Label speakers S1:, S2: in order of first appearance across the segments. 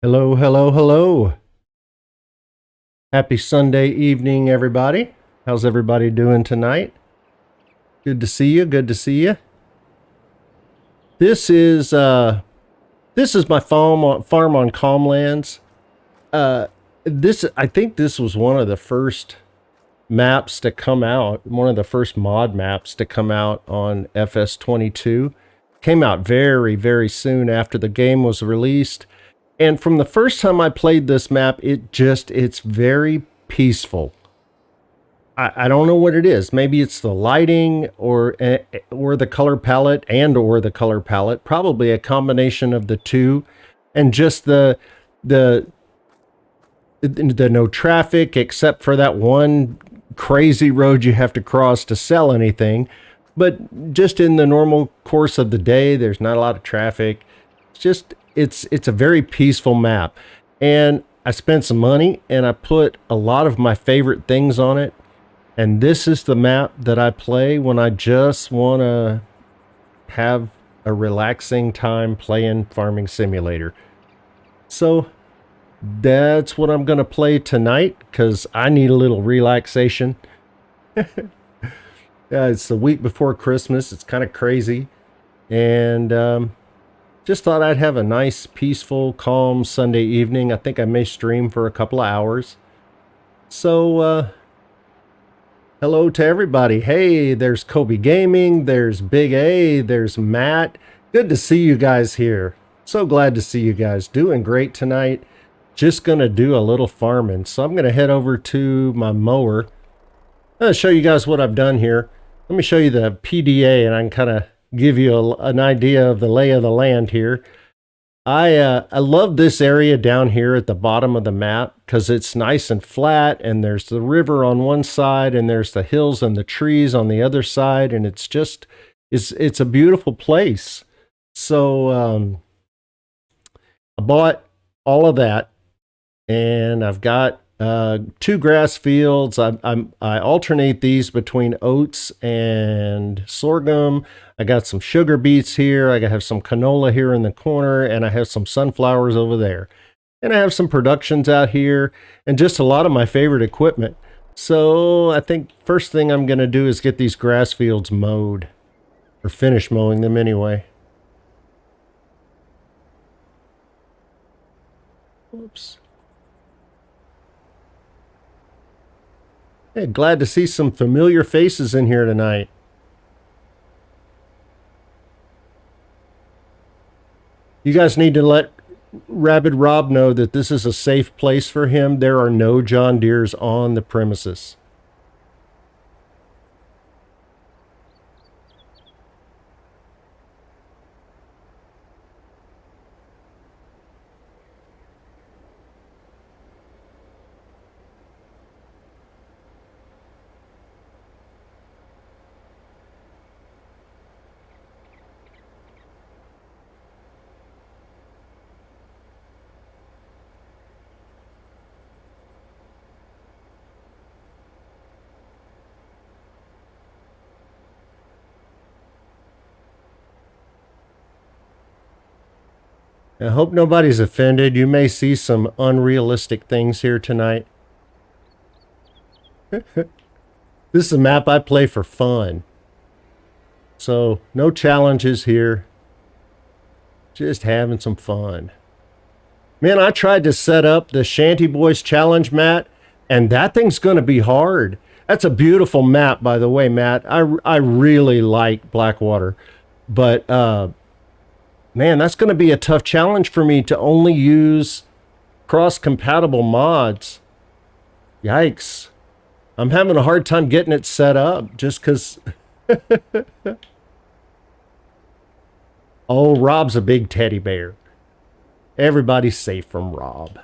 S1: Hello, hello, hello. Happy Sunday evening, everybody. How's everybody doing tonight? Good to see you. Good to see you. This is uh this is my farm on Calmlands. Uh this I think this was one of the first maps to come out, one of the first mod maps to come out on FS22. Came out very, very soon after the game was released. And from the first time I played this map, it's very peaceful. I don't know what it is. Maybe it's the lighting or the color palette or the color palette. Probably a combination of the two, and just the the no traffic except for that one crazy road you have to cross to sell anything. But just in the normal course of the day, there's not a lot of traffic. It's a very peaceful map, and I spent some money and I put a lot of my favorite things on it. And this is the map that I play when I just want to have a relaxing time playing Farming Simulator. So that's what I'm going to play tonight because I need a little relaxation. It's the week before Christmas. It's kind of crazy. And just thought I'd have a nice, peaceful, calm Sunday evening. I think I may stream for a couple of hours. So, hello to everybody. Hey, there's Kobe Gaming, there's Big A, there's Matt. Good to see you guys here. So glad to see you guys. Doing great tonight. Just gonna do a little farming. So I'm gonna head over to my mower. I'm gonna show you guys what I've done here. Let me show you the PDA and I can kind of give you an idea of the lay of the land here. I love this area down here at the bottom of the map because it's nice and flat, and there's the river on one side and there's the hills and the trees on the other side, and it's a beautiful place. So I bought all of that, and I've got two grass fields. I alternate these between oats and sorghum. I got some sugar beets here. I have some canola here in the corner, and I have some sunflowers over there. And I have some productions out here and just a lot of my favorite equipment. So I think first thing I'm going to do is get these grass fields mowed, or finish mowing them anyway. Whoops. Hey, glad to see some familiar faces in here tonight. You guys need to let Rabid Rob know that this is a safe place for him. There are no John Deeres on the premises. I hope nobody's offended. You may see some unrealistic things here tonight. This is a map I play for fun. So, no challenges here. Just having some fun. Man, I tried to set up the Shanty Boys Challenge, Matt, and that thing's going to be hard. That's a beautiful map, by the way, Matt. I really like Blackwater. But, man, that's going to be a tough challenge for me to only use cross-compatible mods. Yikes. I'm having a hard time getting it set up just because... Oh, Rob's a big teddy bear. Everybody's safe from Rob.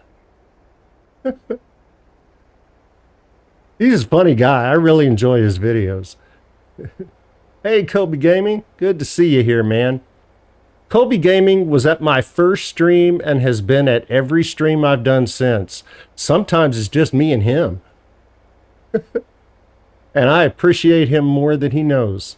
S1: He's a funny guy. I really enjoy his videos. Hey, Kobe Gaming. Good to see you here, man. Kobe Gaming was at my first stream and has been at every stream I've done since. Sometimes it's just me and him. And I appreciate him more than he knows.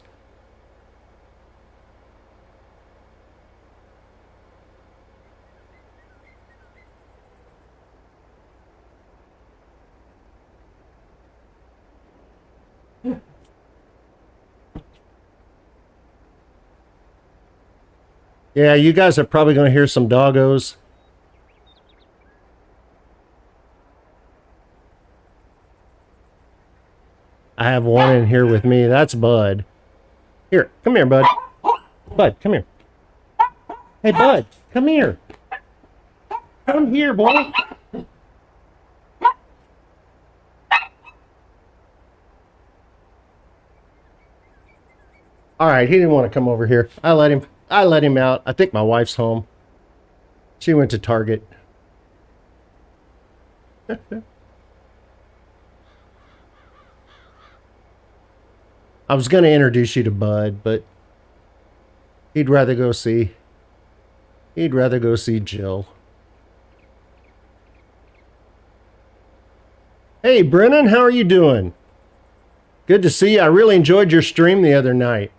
S1: Yeah, you guys are probably going to hear some doggos. I have one in here with me. That's Bud. Here, come here, Bud. Bud, come here. Hey, Bud, come here. Come here, boy. All right, he didn't want to come over here. I let him out. I think my wife's home. She went to Target. I was going to introduce you to Bud, but he'd rather go see Jill. Hey, Brennan, how are you doing? Good to see you. I really enjoyed your stream the other night.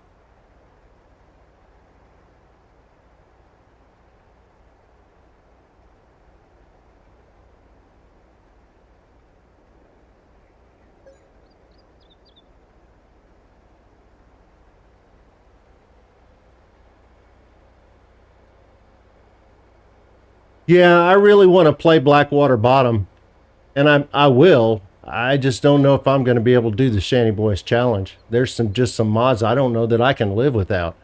S1: Yeah, I really want to play Blackwater Bottom, and I will. I just don't know if I'm going to be able to do the Shanty Boys challenge. There's some mods I don't know that I can live without.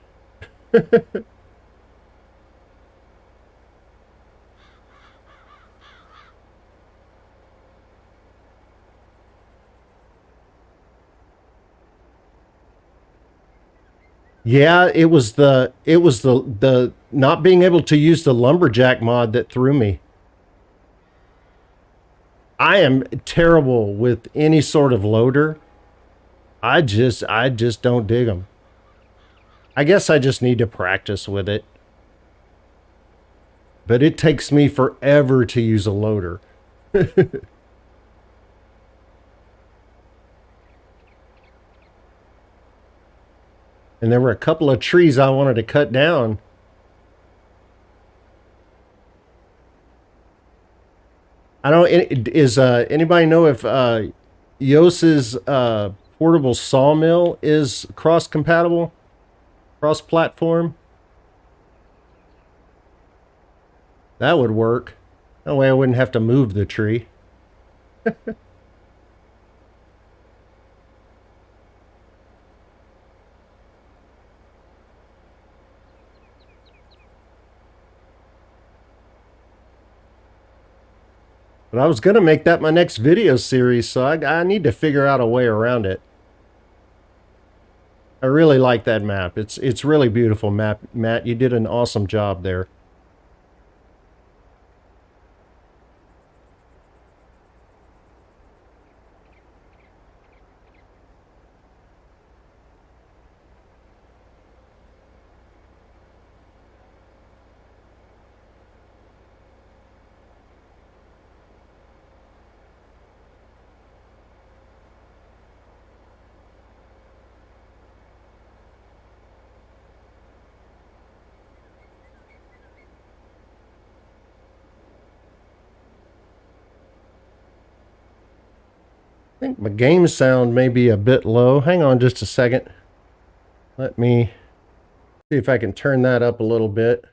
S1: Yeah, it was the not being able to use the lumberjack mod that threw me. I am terrible with any sort of loader. I just don't dig them. I guess I just need to practice with it. But it takes me forever to use a loader. And there were a couple of trees I wanted to cut down. I don't. Is anybody know if Yos's portable sawmill is cross compatible, cross platform? That would work. That way I wouldn't have to move the tree. But I was going to make that my next video series, so I need to figure out a way around it. I really like that map. It's really beautiful map, Matt. You did an awesome job there. I think my game sound may be a bit low. Hang on just a second. Let me see if I can turn that up a little bit.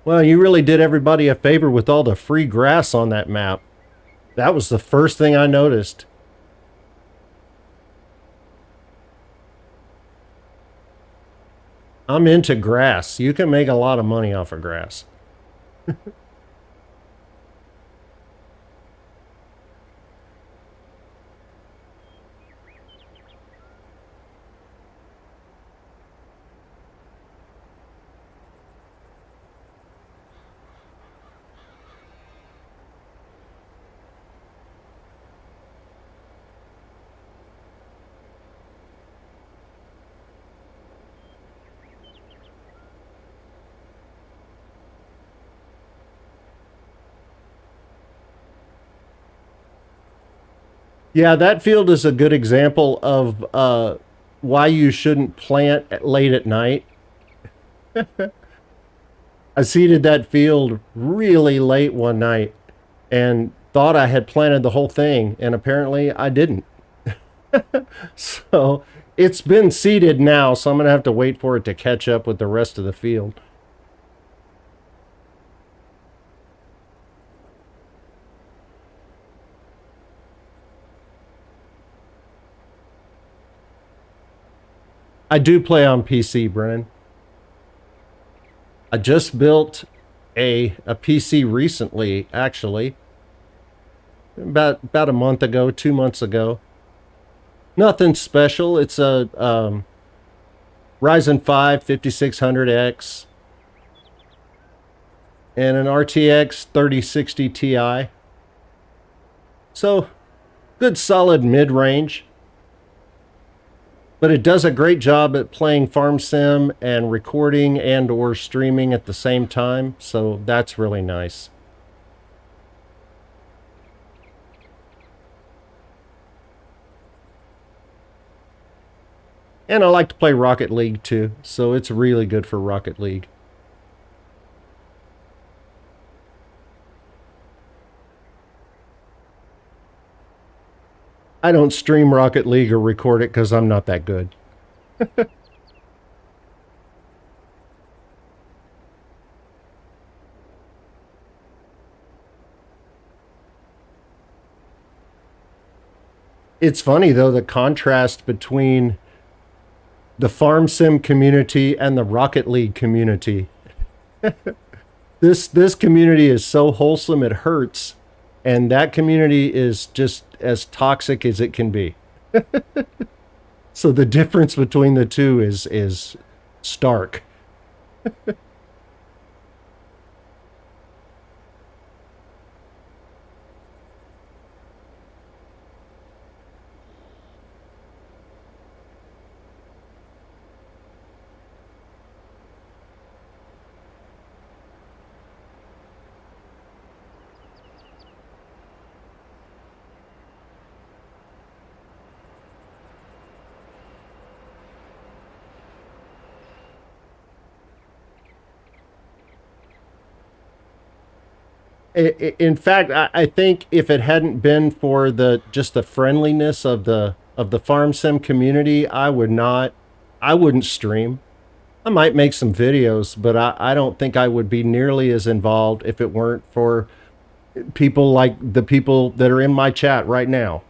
S1: Well, you really did everybody a favor with all the free grass on that map. That was the first thing I noticed. I'm into grass. You can make a lot of money off of grass. Yeah, that field is a good example of why you shouldn't plant late at night. I seeded that field really late one night and thought I had planted the whole thing, and apparently I didn't. So it's been seeded now, so I'm going to have to wait for it to catch up with the rest of the field. I do play on PC, Brennan. I just built a PC recently, actually. About a month ago, 2 months ago. Nothing special. It's a Ryzen 5 5600X and an RTX 3060 Ti. So, good solid mid-range. But it does a great job at playing Farm Sim and recording and or streaming at the same time, so that's really nice. And I like to play Rocket League too, so it's really good for Rocket League. I don't stream Rocket League or record it because I'm not that good. It's funny though, the contrast between the Farm Sim community and the Rocket League community. This community is so wholesome it hurts, and that community is just as toxic as it can be. So the difference between the two is stark. In fact, I think if it hadn't been for the just the friendliness of the Farm Sim community, I wouldn't stream. I might make some videos, but I don't think I would be nearly as involved if it weren't for people like the people that are in my chat right now.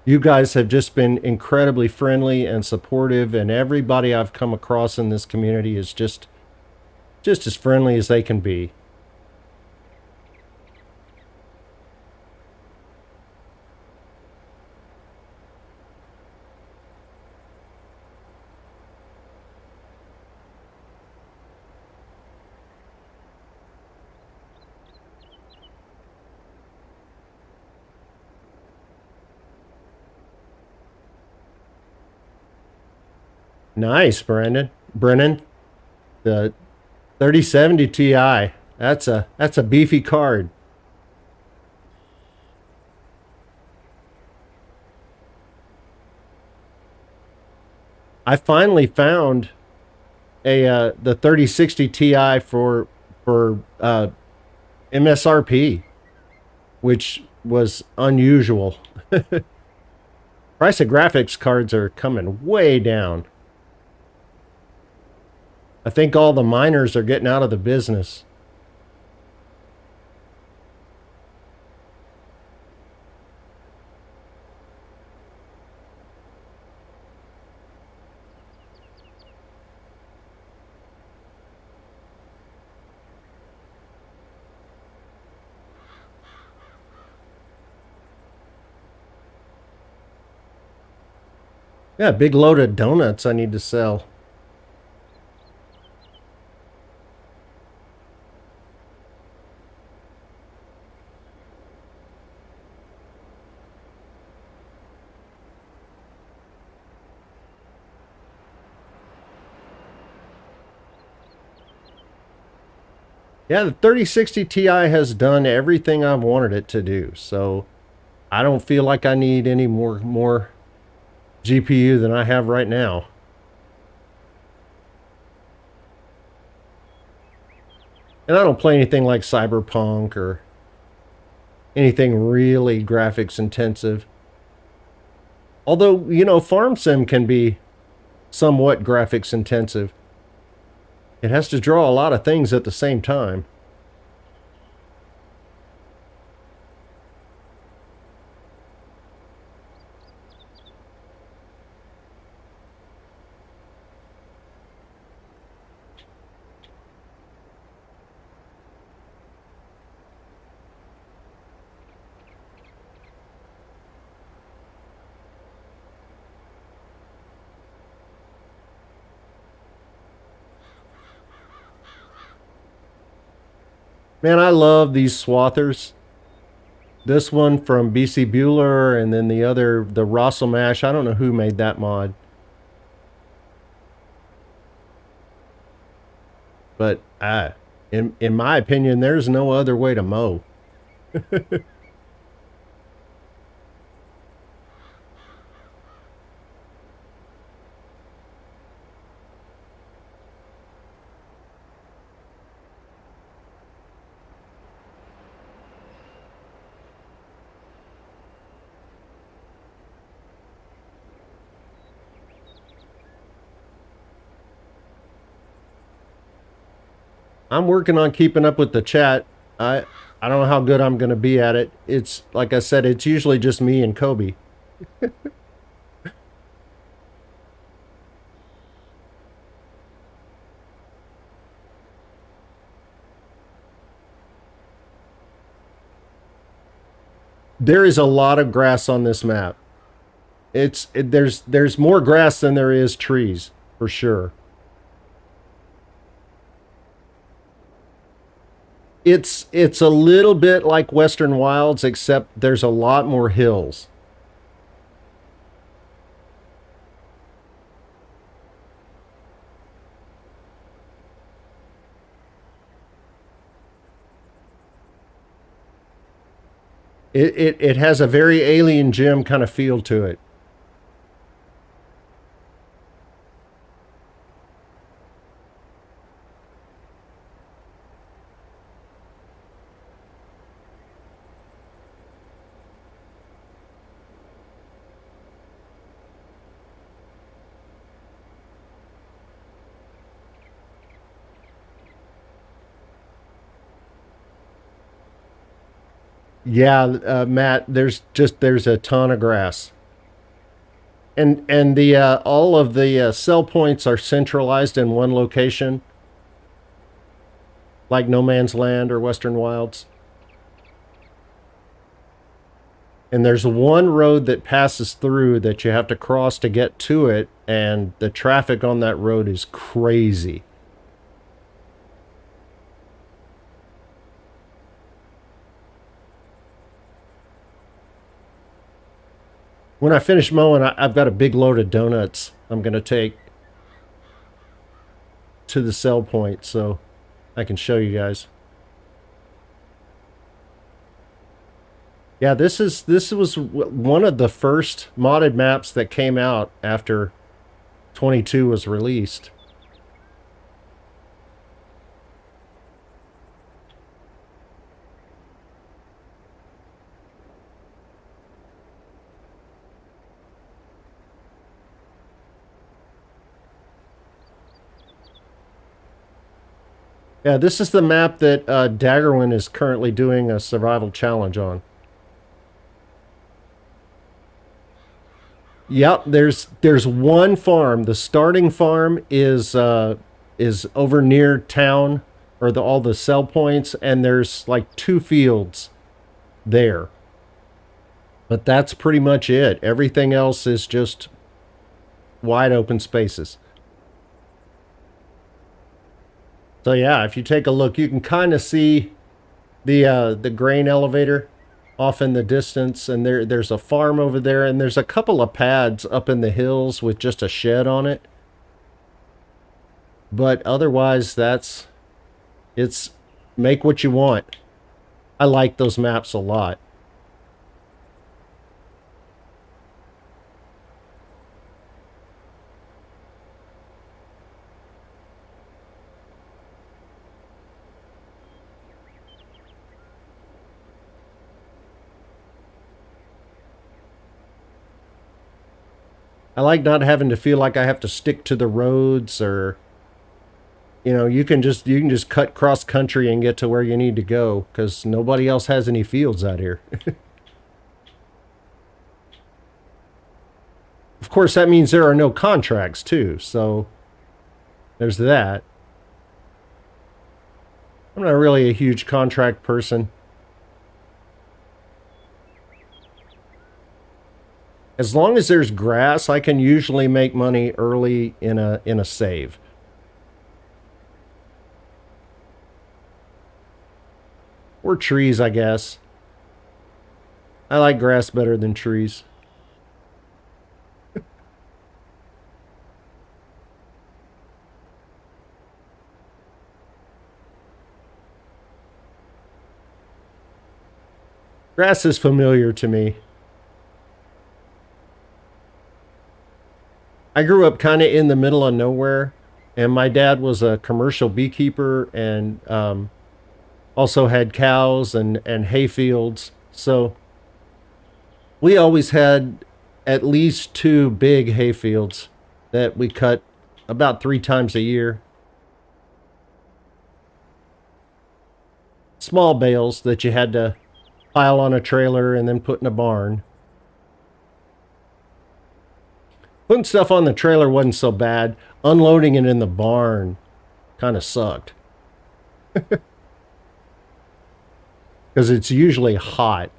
S1: You guys have just been incredibly friendly and supportive, and everybody I've come across in this community is just as friendly as they can be. Nice, Brennan. The 3070 Ti. That's a beefy card. I finally found a the 3060 Ti for MSRP, which was unusual. Price of graphics cards are coming way down. I think all the miners are getting out of the business. Yeah, big load of donuts I need to sell. Yeah, the 3060 Ti has done everything I've wanted it to do, so I don't feel like I need any more GPU than I have right now. And I don't play anything like Cyberpunk or anything really graphics intensive. Although, you know, Farm Sim can be somewhat graphics intensive. It has to draw a lot of things at the same time. Man, I love these swathers. This one from BC Bueller, and then the other, the Rosselmash. I don't know who made that mod. But in my opinion, there's no other way to mow. I'm working on keeping up with the chat. I don't know how good I'm going to be at it. It's like I said, it's usually just me and Kobe. There is a lot of grass on this map. There's more grass than there is trees, for sure. It's a little bit like Western Wilds, except there's a lot more hills. It has a very Alien Gym kind of feel to it. Yeah, Matt, there's a ton of grass. And the all of the sell points are centralized in one location, like No Man's Land or Western Wilds. And there's one road that passes through that you have to cross to get to it, and the traffic on that road is crazy. When I finish mowing, I've got a big load of donuts I'm going to take to the sell point so I can show you guys. Yeah, this was one of the first modded maps that came out after 22 was released. Yeah, this is the map that Daggerwin is currently doing a survival challenge on. Yep, there's one farm. The starting farm is over near town, or all the sell points, and there's like 2 fields there. But that's pretty much it. Everything else is just wide open spaces. So yeah, if you take a look, you can kind of see the grain elevator off in the distance, and there's a farm over there, and there's a couple of pads up in the hills with just a shed on it. But otherwise, it's make what you want. I like those maps a lot. I like not having to feel like I have to stick to the roads, or you can just cut cross country and get to where you need to go because nobody else has any fields out here. Of course, that means there are no contracts too, so there's that. I'm not really a huge contract person. As long as there's grass, I can usually make money early in a save. Or trees, I guess. I like grass better than trees. Grass is familiar to me. I grew up kind of in the middle of nowhere, and my dad was a commercial beekeeper and also had cows and hay fields. So we always had at least 2 big hay fields that we cut about 3 times a year. Small bales that you had to pile on a trailer and then put in a barn. Putting stuff on the trailer wasn't so bad. Unloading it in the barn kind of sucked. Because it's usually hot.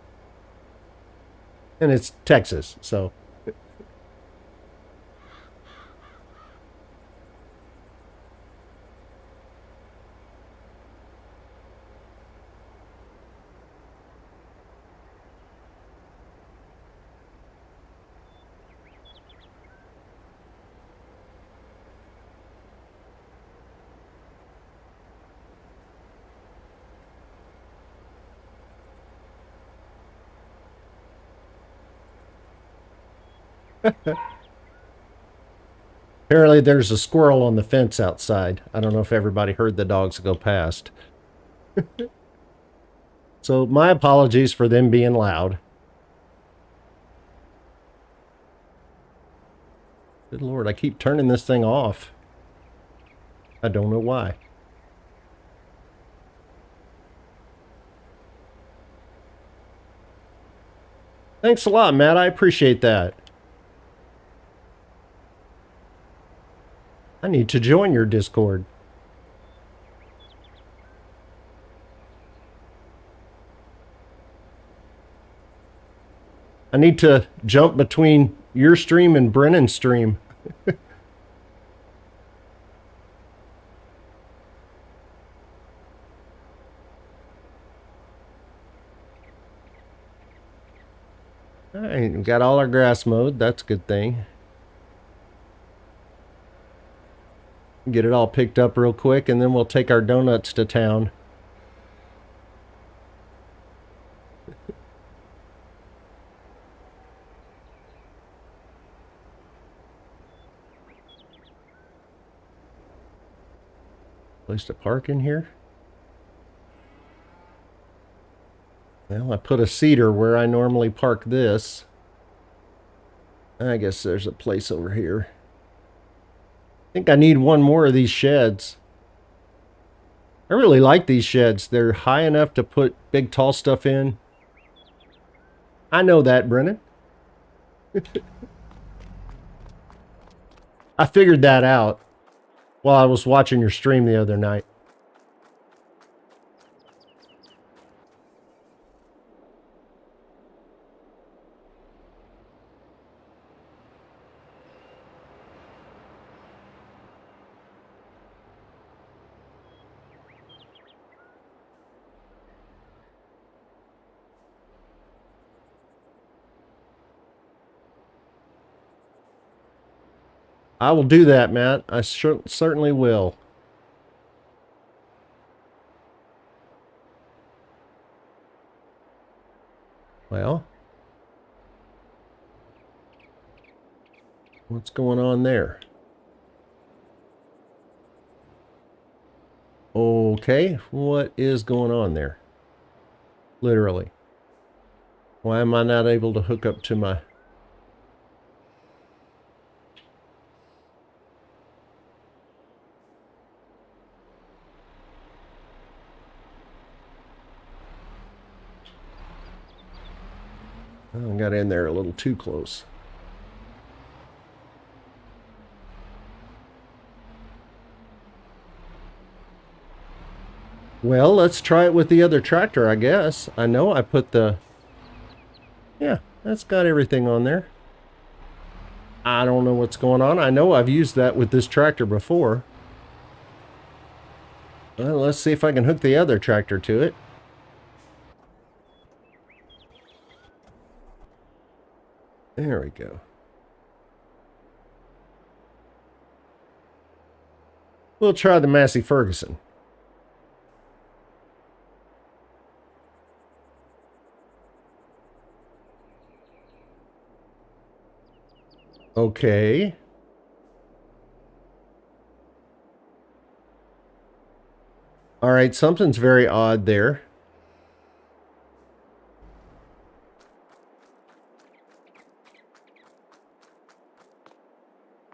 S1: And it's Texas, so. Apparently there's a squirrel on the fence outside. I don't know if everybody heard the dogs go past. So my apologies for them being loud. Good Lord, I keep turning this thing off. I don't know why. Thanks a lot, Matt. I appreciate that. I need to join your Discord. I need to jump between your stream and Brennan's stream. All right, we got all our grass mowed. That's a good thing. Get it all picked up real quick, and then we'll take our donuts to town. Place to park in here? Well, I put a cedar where I normally park this. I guess there's a place over here. I think I need one more of these sheds. I really like these sheds. They're high enough to put big tall stuff in. I know that, Brennan. I figured that out while I was watching your stream the other night. I will do that, Matt. I certainly will. Well, what's going on there? Okay, what is going on there? Literally. Why am I not able to hook up to my... I got in there a little too close. Well, let's try it with the other tractor, I guess. I know I put the... Yeah, that's got everything on there. I don't know what's going on. I know I've used that with this tractor before. Well, let's see if I can hook the other tractor to it. There we go. We'll try the Massey Ferguson. Okay. All right, something's very odd there.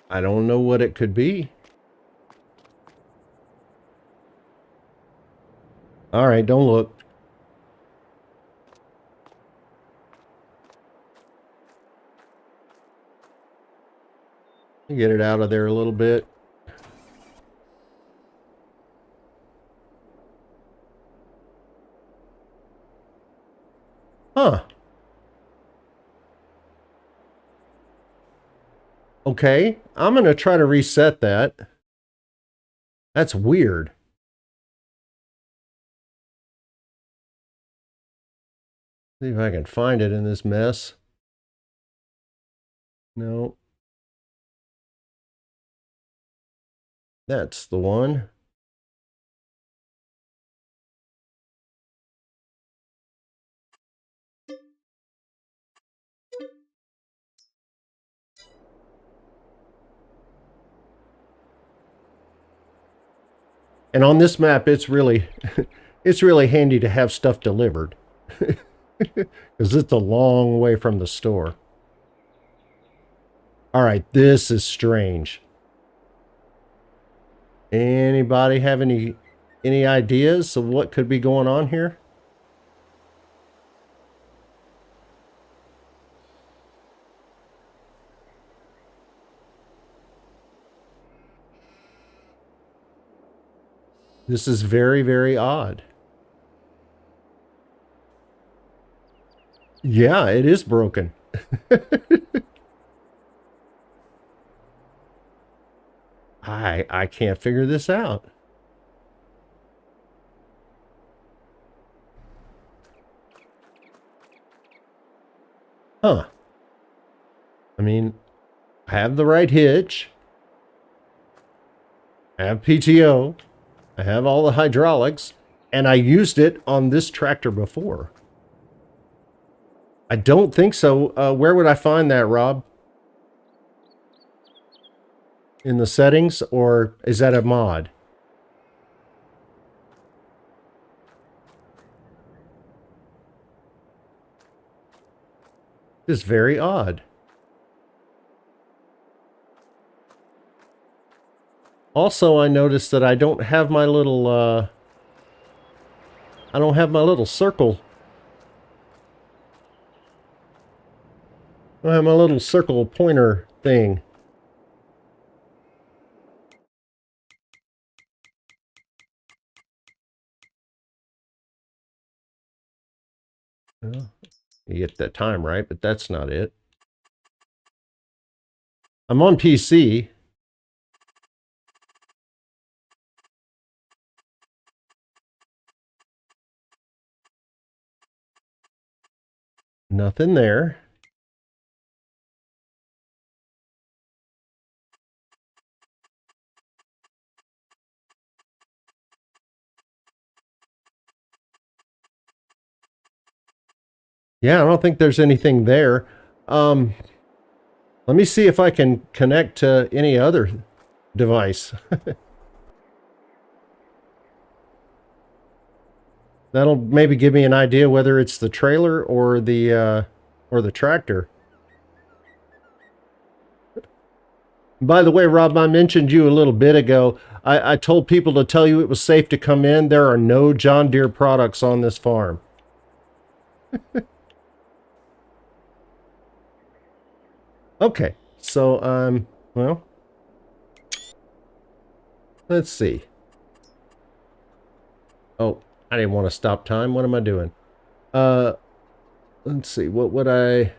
S1: I don't know what it could be. All right, don't look. Get it out of there a little bit. Huh. Okay, I'm going to try to reset that. That's weird. See if I can find it in this mess. No. That's the one. And on this map, it's really, it's really handy to have stuff delivered. Because it's a long way from the store. All right, this is strange. Anybody have any ideas of what could be going on here? This is very, very odd. Yeah, it is broken. I can't figure this out. Huh. I mean, I have the right hitch. I have PTO. I have all the hydraulics. And I used it on this tractor before. I don't think so. Where would I find that, Rob? In the settings, or is that a mod? This is very odd. Also, I noticed that I don't have my little, I don't have my little circle. I don't have my little circle pointer thing. Well, you get that time right, but that's not it. I'm on PC. Nothing there. Yeah, I don't think there's anything there. Let me see if I can connect to any other device. That'll maybe give me an idea whether it's the trailer or the tractor. By the way, Rob, I mentioned you a little bit ago. I told people to tell you it was safe to come in. There are no John Deere products on this farm. Okay, so well, let's see. Oh, I didn't want to stop time. What am I doing? Uh, let's see. What would I?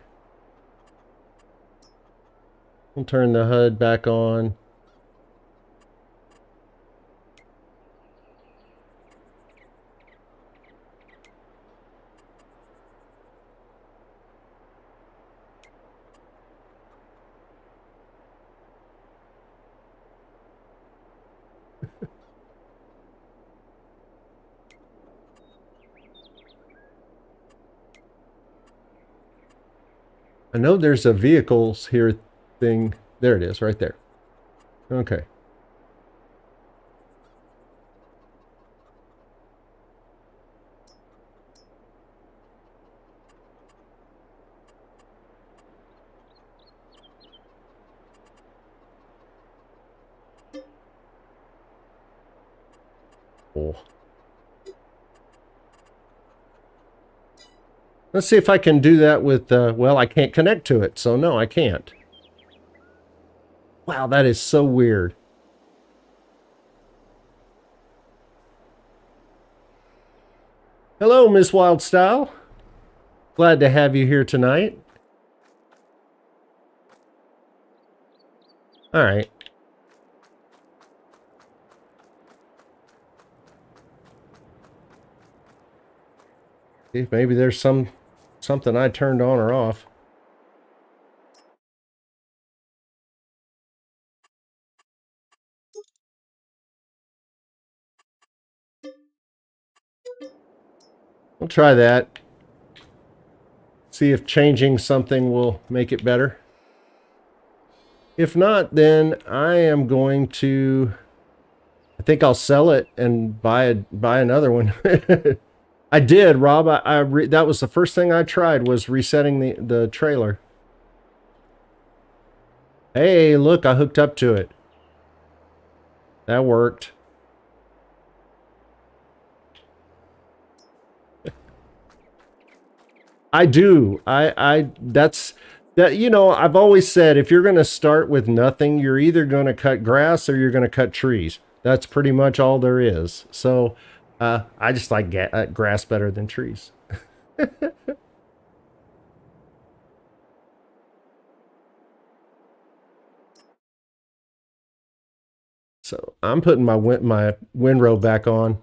S1: We'll turn the HUD back on. I know there's a vehicles here thing. There it is, right there. Okay. Oh. Let's see if I can do that with, well, I can't connect to it, so no, I can't. Wow, that is so weird. Hello, Miss Wildstyle. Glad to have you here tonight. All right. See if maybe there's something I turned on or off. We'll try that. See if changing something will make it better. If not, then I am going to, I think I'll sell it and buy another one. I did, Rob. That was the first thing I tried was resetting the trailer. Hey, look, I hooked up to it. That worked. I do. That's that, you know, I've always said if you're going to start with nothing, you're either going to cut grass or you're going to cut trees. That's pretty much all there is. So, I just like grass better than trees. So, I'm putting my windrow back on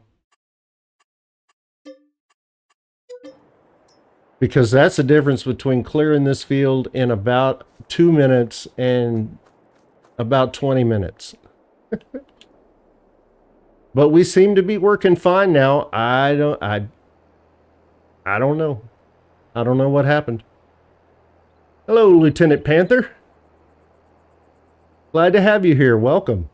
S1: because that's the difference between clearing this field in about 2 minutes and about 20 minutes. But we seem to be working fine now. I don't know. I don't know what happened. Hello, Lieutenant Panther. Glad to have you here. Welcome.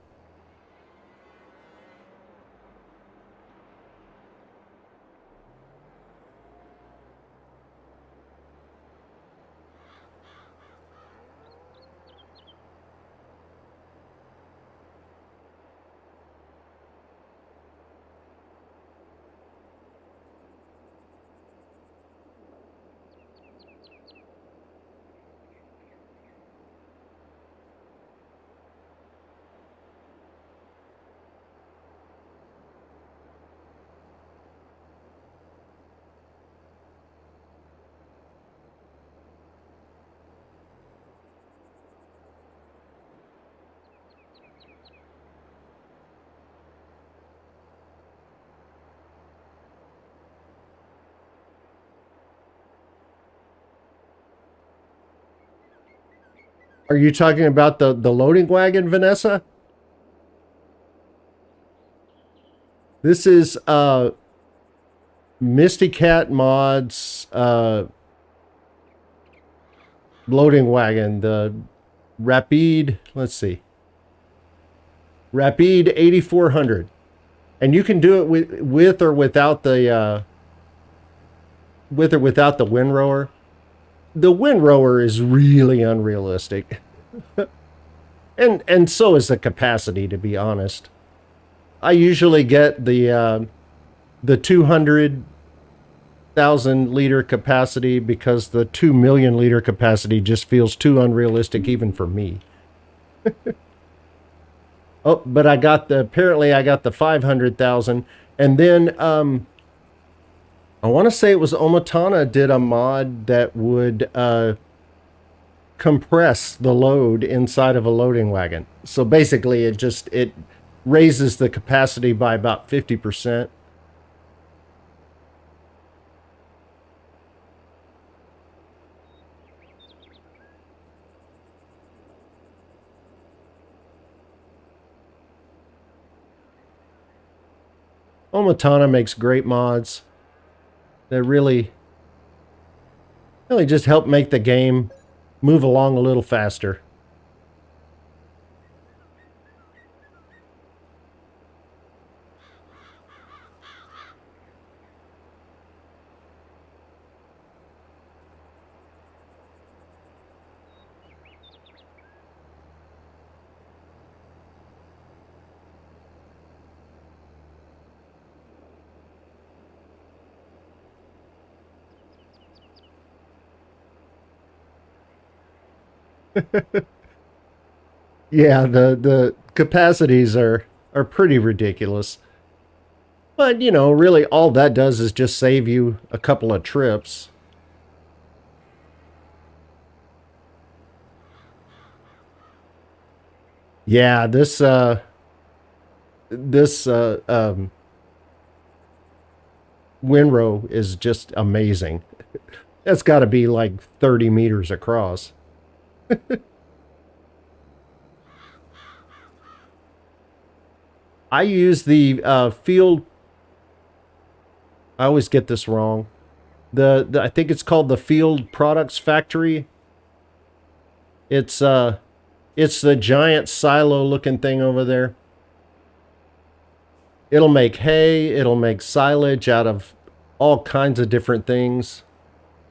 S1: Are you talking about the loading wagon, Vanessa? This is Misty Cat Mods loading wagon, the Rapide, let's see. Rapide 8400. And you can do it with or without the windrower. The windrower is really unrealistic. and so is the capacity, to be honest. I usually get the 200 liter capacity because the 2 million liter capacity just feels too unrealistic even for me. Oh, but apparently I got the 500,000. And then I want to say it was Omatana did a mod that would compress the load inside of a loading wagon. So basically it raises the capacity by about 50%. Omatana makes great mods that really just help make the game move along a little faster. Yeah, the capacities are pretty ridiculous. But, really all that does is just save you a couple of trips. Yeah, this windrow is just amazing. That's got to be like 30 meters across. I use the field. I always get this wrong. I think it's called the Field Products Factory. It's it's the giant silo looking thing over there. It'll make hay, it'll make silage out of all kinds of different things.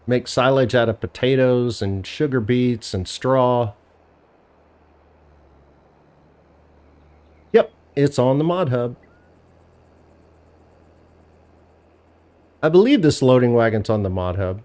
S1: Make silage out of potatoes and sugar beets and straw. Yep, it's on the Mod Hub. I believe this loading wagon's on the Mod Hub.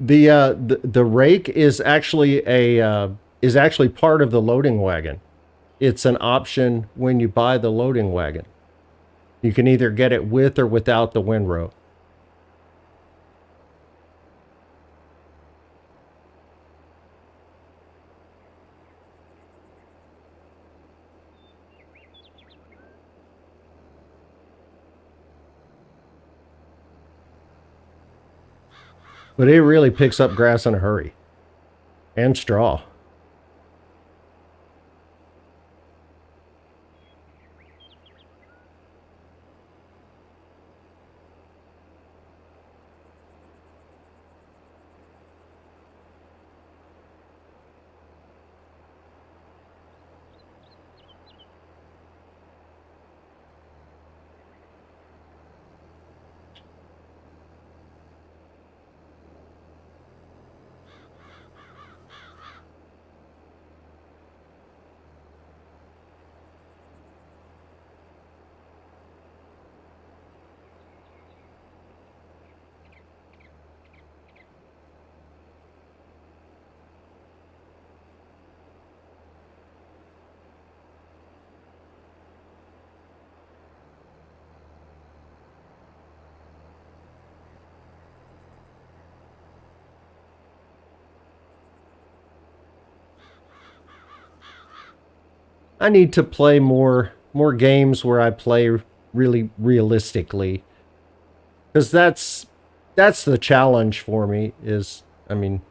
S1: The rake is actually is actually part of the loading wagon. It's an option when you buy the loading wagon. You can either get it with or without the windrow. But it really picks up grass in a hurry. And straw. I need to play more games where I play really realistically. Because That's the challenge for me is, I mean,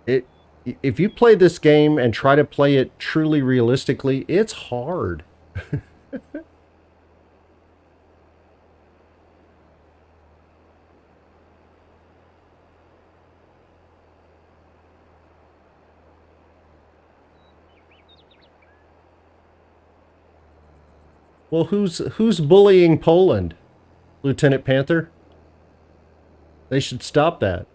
S1: it if you play this game and try to play it truly realistically, it's hard. Well, who's bullying Poland? Lieutenant Panther? They should stop that.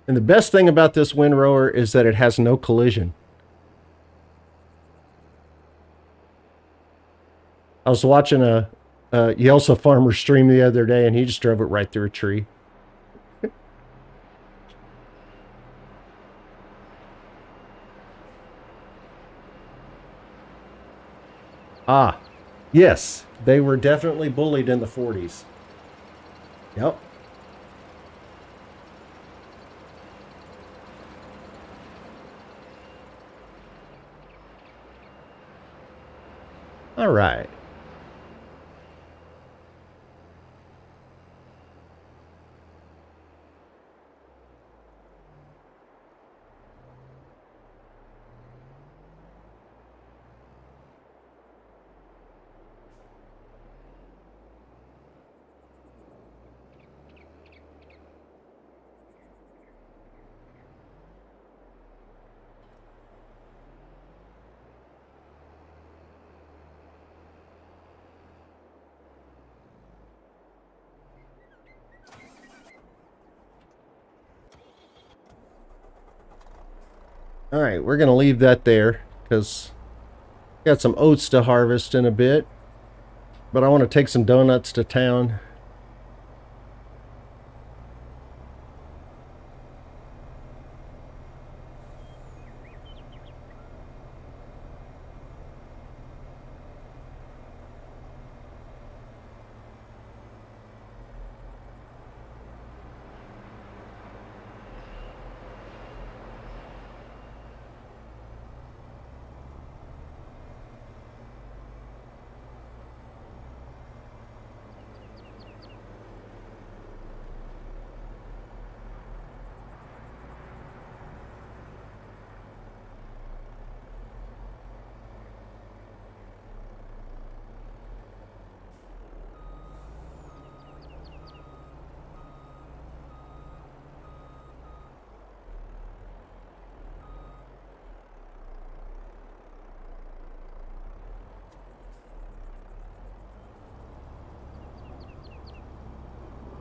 S1: And the best thing about this windrower is that it has no collision. I was watching a Yelsa farmer stream the other day, and he just drove it right through a tree. Ah, yes, they were definitely bullied in the 40s. Yep. All right. All right, we're going to leave that there because got some oats to harvest in a bit. But I want to take some donuts to town.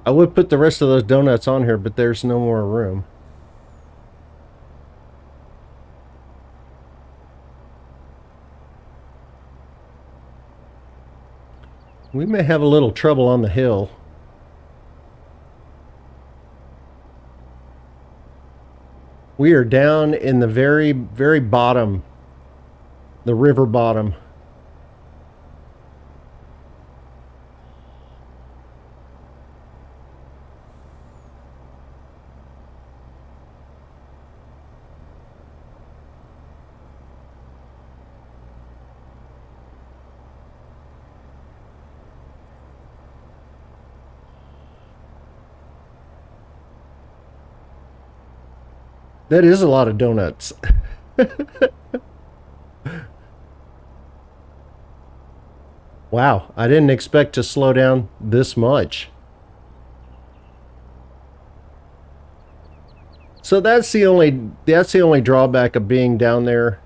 S1: I would put the rest of those donuts on here, but there's no more room. We may have a little trouble on the hill. We are down in the very, very bottom, the river bottom. That is a lot of donuts. Wow, I didn't expect to slow down this much. So that's the only drawback of being down there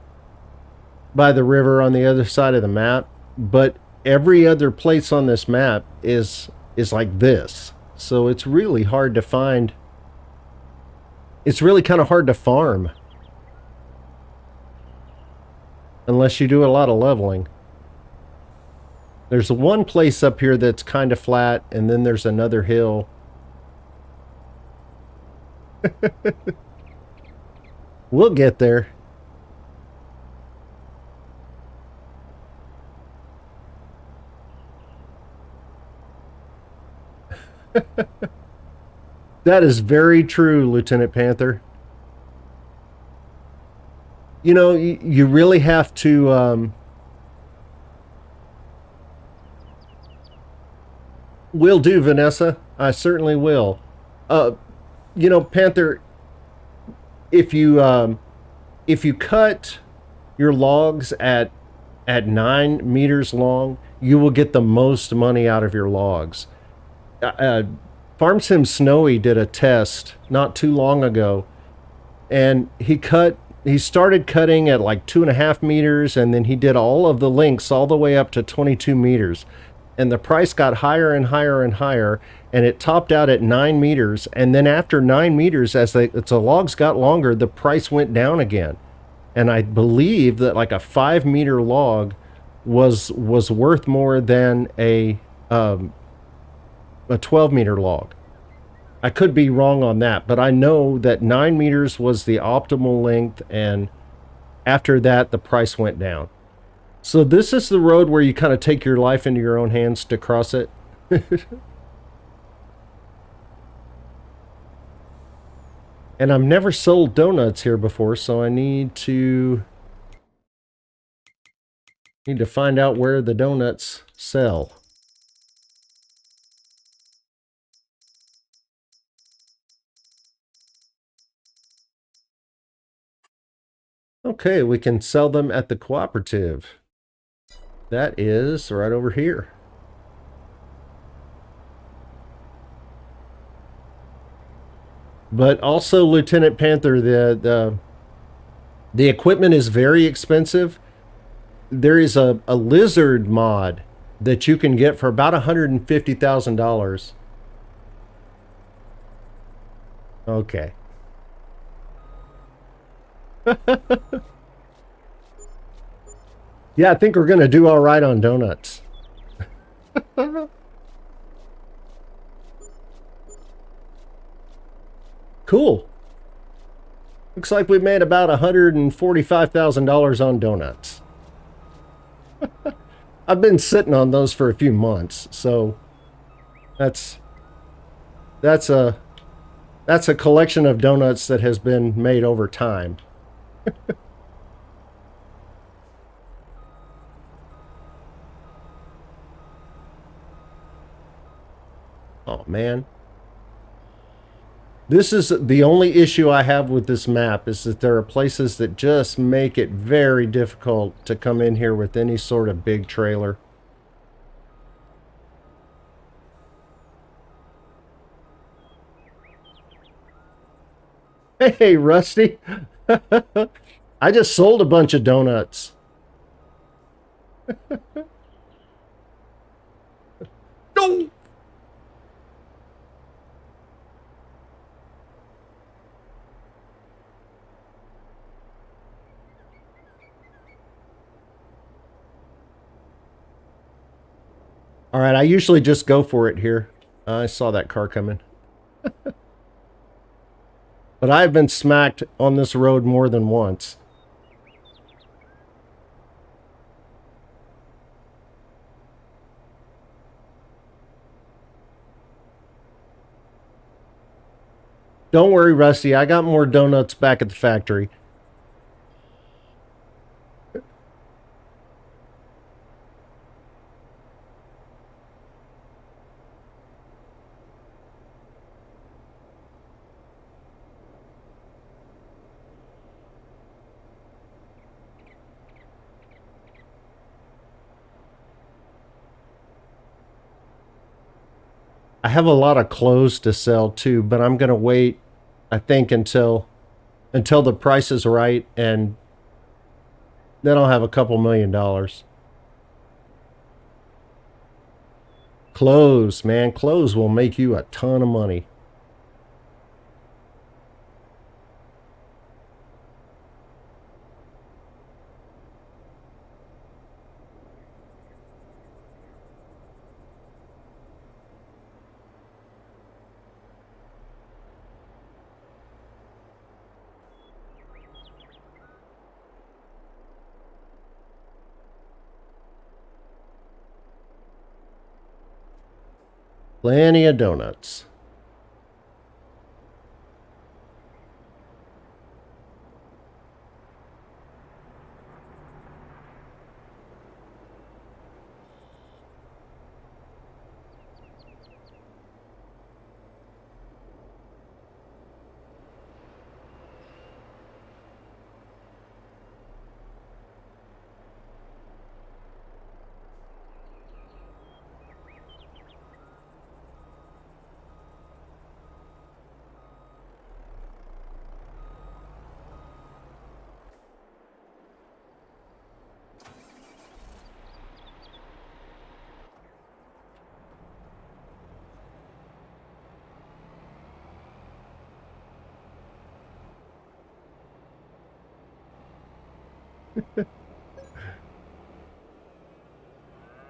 S1: by the river on the other side of the map. But every other place on this map is like this. So it's really hard to find. It's really kind of hard to farm unless you do a lot of leveling. There's one place up here that's kind of flat, and then there's another hill. We'll get there. That is very true, Lieutenant Panther. You know, you really have to. Will do, Vanessa. I certainly will. Uh, you know, Panther, if you if you cut your logs at 9 meters long, you will get the most money out of your logs. Uh, Farm Sim Snowy did a test not too long ago, and he started cutting at like 2.5 meters, and then he did all of the lengths all the way up to 22 meters. And the price got higher and higher and higher, and it topped out at 9 meters. And then after 9 meters, as the logs got longer, the price went down again. And I believe that like a 5 meter log was worth more than a 12 meter log. I could be wrong on that, but I know that 9 meters was the optimal length, and after that, the price went down. So this is the road where you kind of take your life into your own hands to cross it. And I've never sold donuts here before, so I need to find out where the donuts sell. Okay, we can sell them at the cooperative. That is right over here. But also, Lieutenant Panther, the equipment is very expensive. There is a lizard mod that you can get for about $150,000. Okay. Yeah, I think we're gonna do all right on donuts. Cool. Looks like we made about $145,000 on donuts. I've been sitting on those for a few months, so that's that's a that's a collection of donuts that has been made over time. Oh man. This is the only issue I have with this map, is that there are places that just make it very difficult to come in here with any sort of big trailer. Hey, Rusty. I just sold a bunch of donuts. No! All right, I usually just go for it here. I saw that car coming. But I've been smacked on this road more than once. Don't worry, Rusty. I got more donuts back at the factory. I have a lot of clothes to sell too, but I'm gonna wait, I think, until the price is right, and then I'll have a couple $1,000,000. Clothes, man, clothes will make you a ton of money. Plenty of donuts.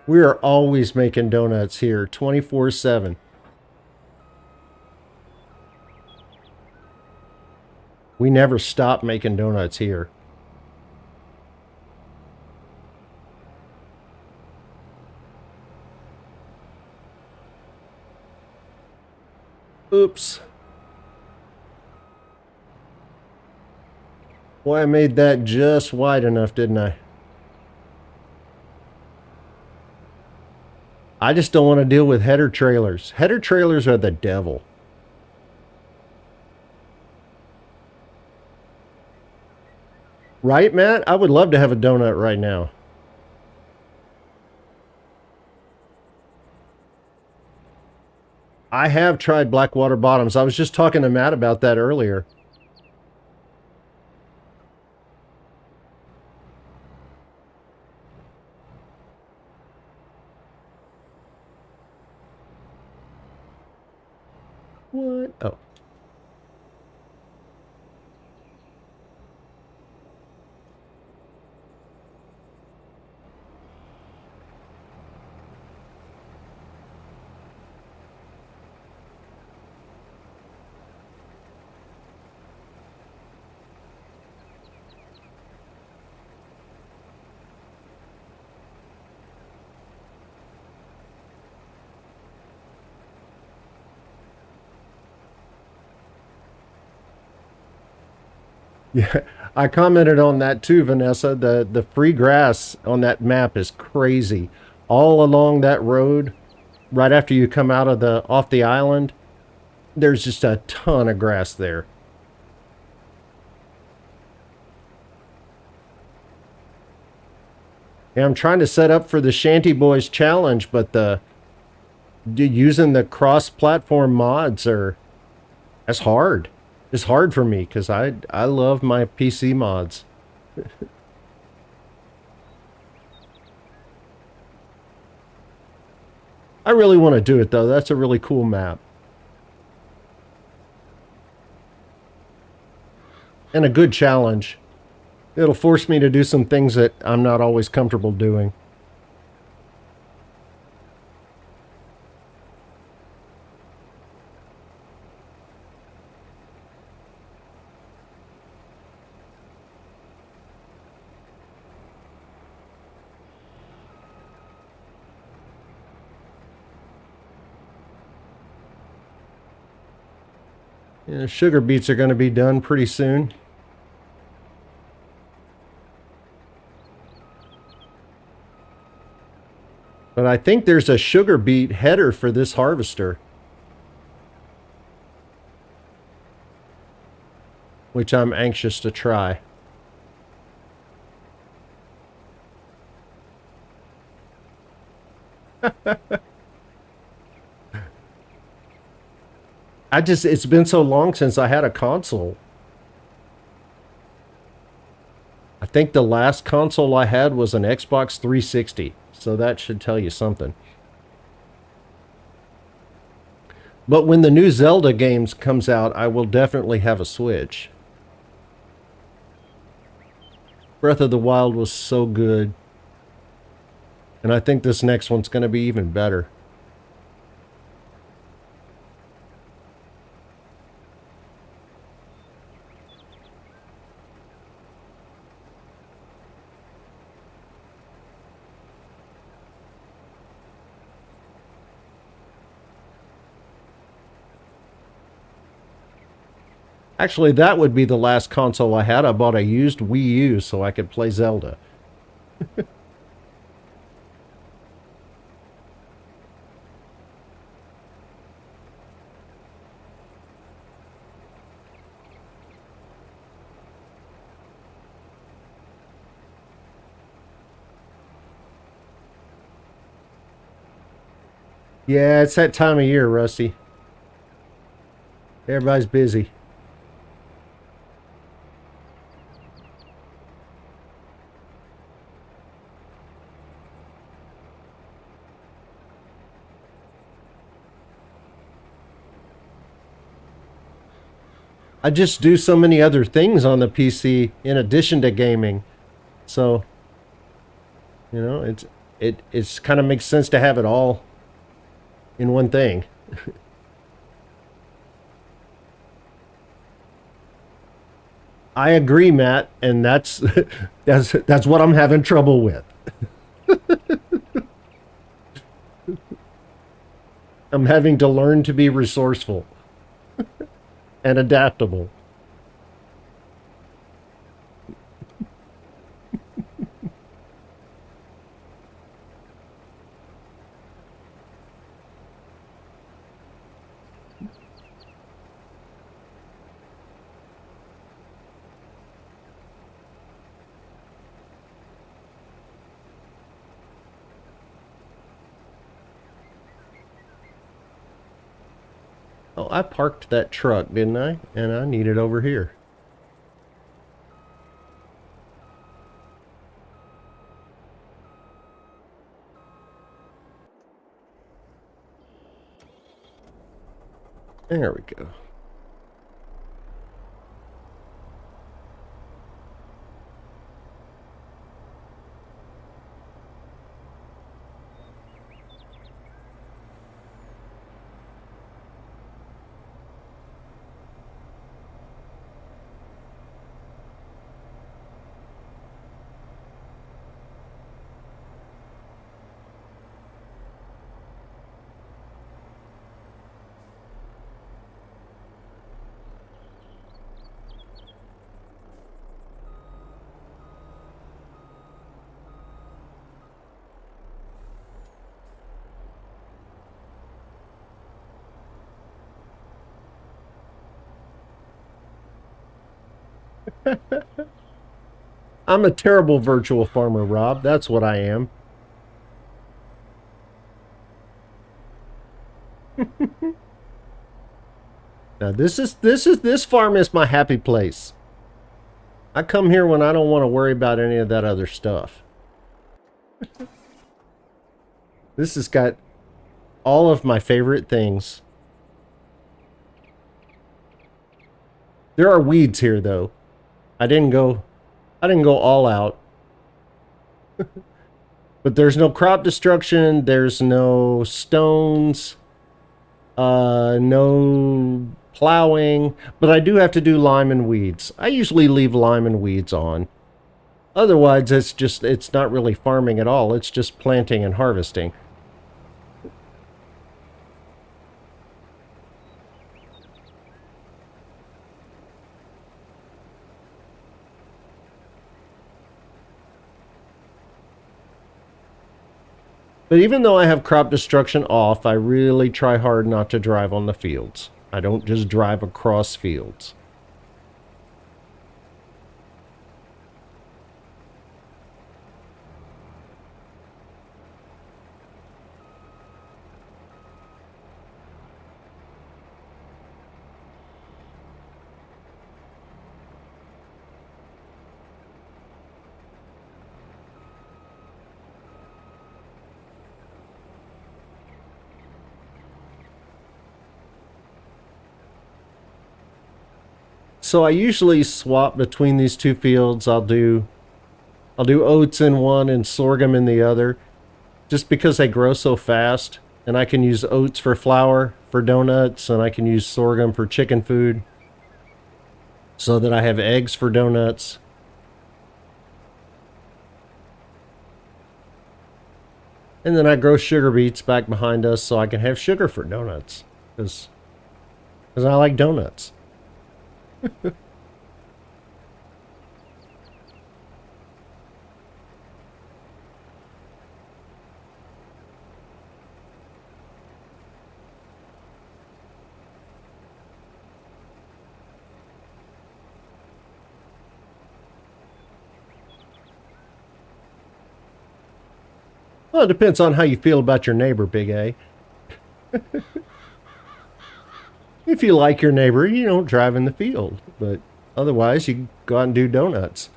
S1: We are always making donuts here, 24/7. We never stop making donuts here. Oops. Boy, I made that just wide enough, didn't I? I just don't want to deal with header trailers. Header trailers are the devil. Right, Matt? I would love to have a donut right now. I have tried Blackwater Bottoms. I was just talking to Matt about that earlier. What? Oh. Yeah, I commented on that too, Vanessa. The free grass on that map is crazy. All along that road, right after you come out of the off the island, there's just a ton of grass there. Yeah, I'm trying to set up for the Shanty Boys challenge, but using the cross-platform mods are that's hard. It's hard for me because I love my PC mods. I really want to do it though. That's a really cool map. And a good challenge. It'll force me to do some things that I'm not always comfortable doing. Yeah, sugar beets are going to be done pretty soon. But I think there's a sugar beet header for this harvester, which I'm anxious to try. It's been so long since I had a console. I think the last console I had was an Xbox 360, so that should tell you something. But when the new Zelda games comes out, I will definitely have a Switch. Breath of the Wild was so good. And I think this next one's going to be even better. Actually, that would be the last console I had. I bought a used Wii U so I could play Zelda. Yeah, it's that time of year, Rusty. Everybody's busy. I just do so many other things on the PC in addition to gaming. So, you know, it's kind of makes sense to have it all in one thing. I agree, Matt, and that's that's what I'm having trouble with. I'm having to learn to be resourceful and adaptable. Oh, I parked that truck, didn't I? And I need it over here. There we go. I'm a terrible virtual farmer, Rob. That's what I am. Now this farm is my happy place. I come here when I don't want to worry about any of that other stuff. This has got all of my favorite things. There are weeds here though. I didn't go all out. But there's no crop destruction, there's no stones, no plowing, but I do have to do lime and weeds. I usually leave lime and weeds on. Otherwise, it's not really farming at all. It's just planting and harvesting. But even though I have crop destruction off, I really try hard not to drive on the fields. I don't just drive across fields. So I usually swap between these two fields. I'll do oats in one and sorghum in the other, just because they grow so fast. And I can use oats for flour for donuts, and I can use sorghum for chicken food, so that I have eggs for donuts. And then I grow sugar beets back behind us so I can have sugar for donuts, because I like donuts. Well, it depends on how you feel about your neighbor, Big A. If you like your neighbor, you don't drive in the field. But otherwise, you go out and do donuts.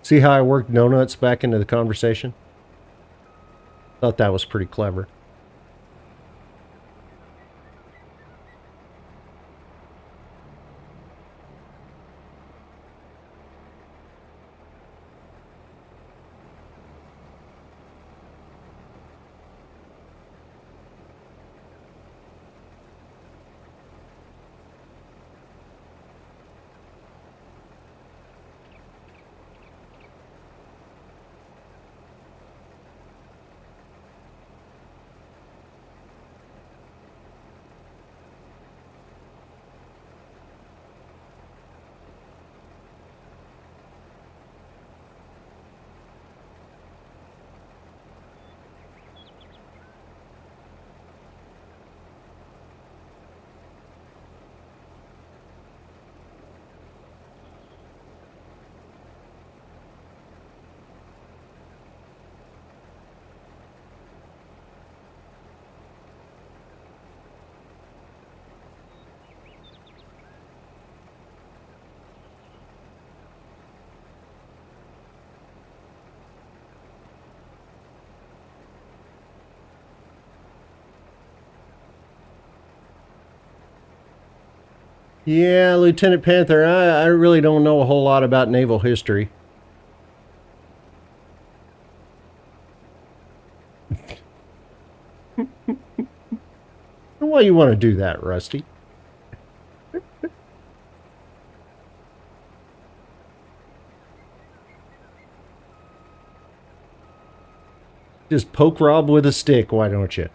S1: See how I worked donuts back into the conversation? Thought that was pretty clever. Yeah, Lieutenant Panther, I really don't know a whole lot about naval history. Why you want to do that, Rusty? Just poke Rob with a stick, why don't you?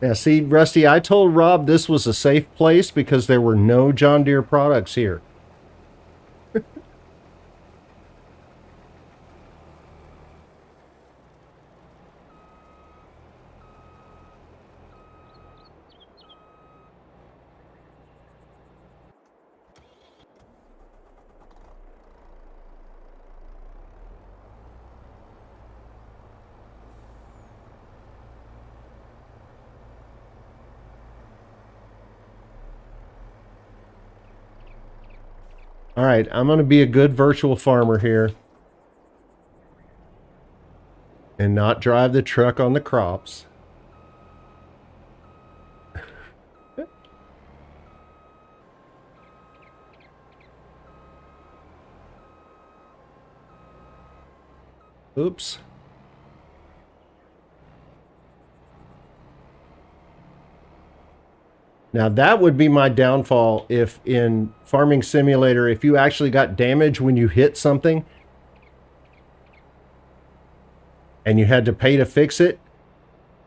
S1: Yeah, see, Rusty, I told Rob this was a safe place because there were no John Deere products here. All right, I'm going to be a good virtual farmer here and not drive the truck on the crops. Oops. Now that would be my downfall if in Farming Simulator, if you actually got damage when you hit something and you had to pay to fix it,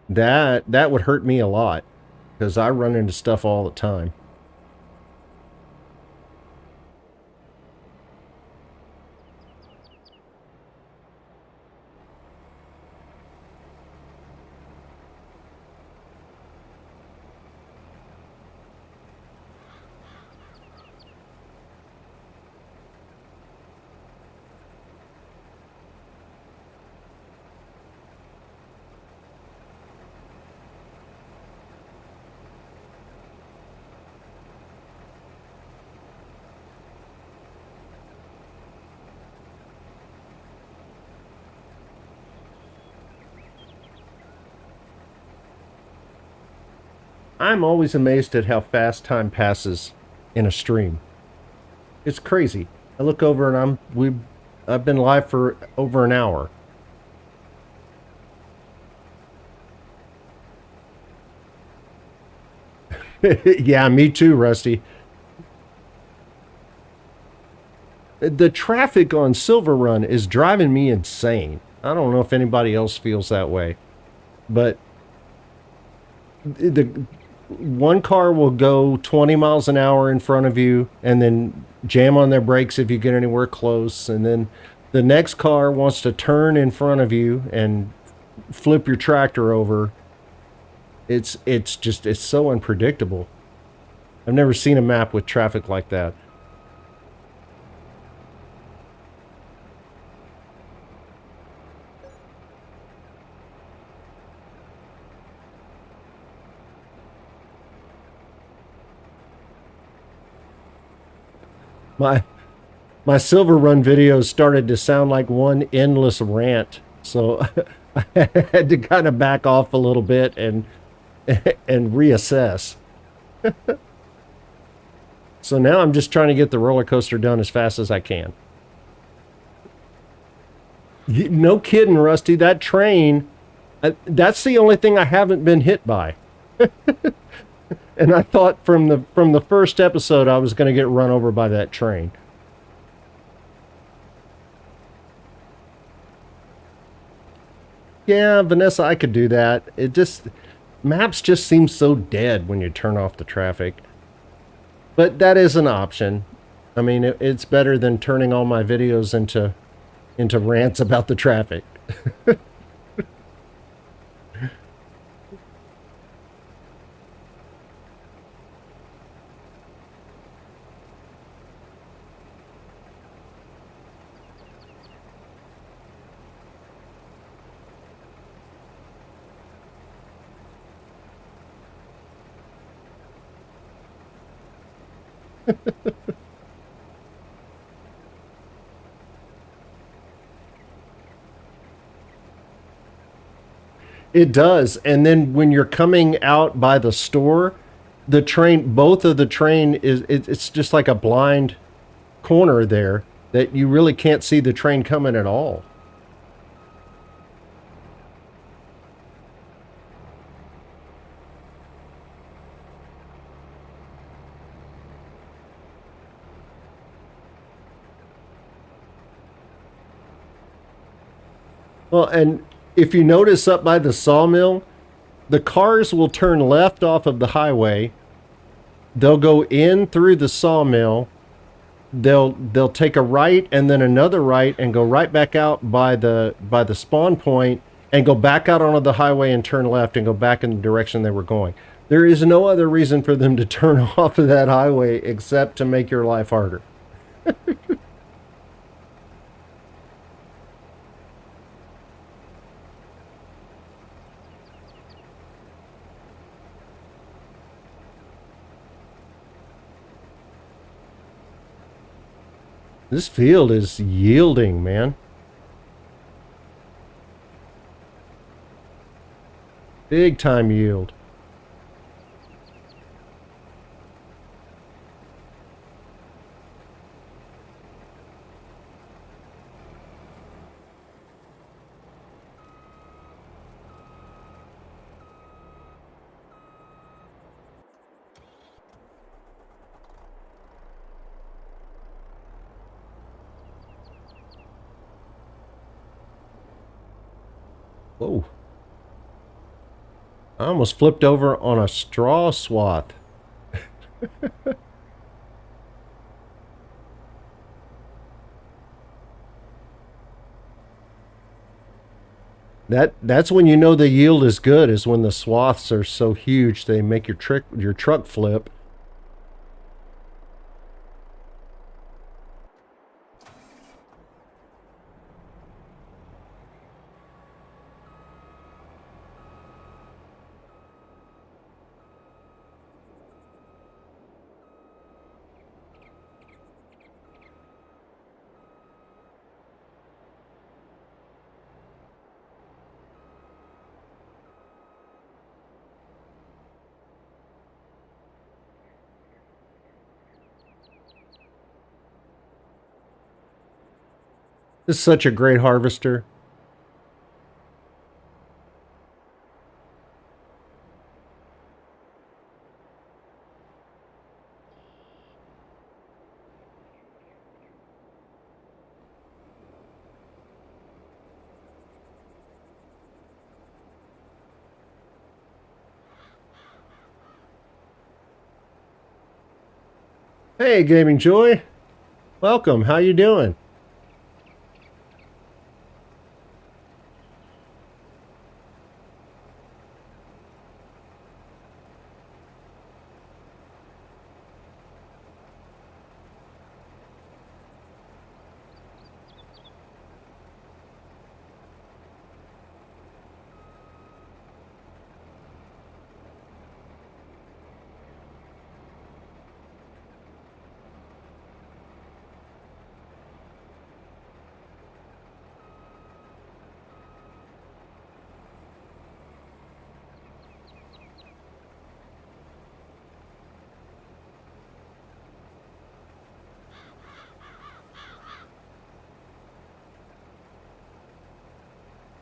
S1: that would hurt me a lot because I run into stuff all the time. I'm always amazed at how fast time passes in a stream. It's crazy. I look over and I've been live for over an hour. Yeah, me too, Rusty. The traffic on Silver Run is driving me insane. I don't know if anybody else feels that way, but the one car will go 20 miles an hour in front of you and then jam on their brakes if you get anywhere close, and then the next car wants to turn in front of you and flip your tractor over. It's so unpredictable. I've never seen a map with traffic like that. My my Silver Run videos started to sound like one endless rant. So I had to kind of back off a little bit and reassess. So now I'm just trying to get the roller coaster done as fast as I can. No kidding, Rusty. That train, that's the only thing I haven't been hit by. And I thought from the first episode I was going to get run over by that train. Yeah, Vanessa, I could do that. It just maps just seem so dead when you turn off the traffic. But that is an option. I mean, it's better than turning all my videos into rants about the traffic. It does. And then when you're coming out by the store, the train, both of the train it's just like a blind corner there that you really can't see the train coming at all. Well, and if you notice up by the sawmill, the cars will turn left off of the highway. They'll go in through the sawmill. They'll take a right and then another right and go right back out by the spawn point and go back out onto the highway and turn left and go back in the direction they were going. There is no other reason for them to turn off of that highway except to make your life harder. This field is yielding, man. Big time yield. Whoa. I almost flipped over on a straw swath. That's when you know the yield is good, is when the swaths are so huge they make your truck flip. This is such a great harvester. Hey, Gaming Joy. Welcome. How you doing?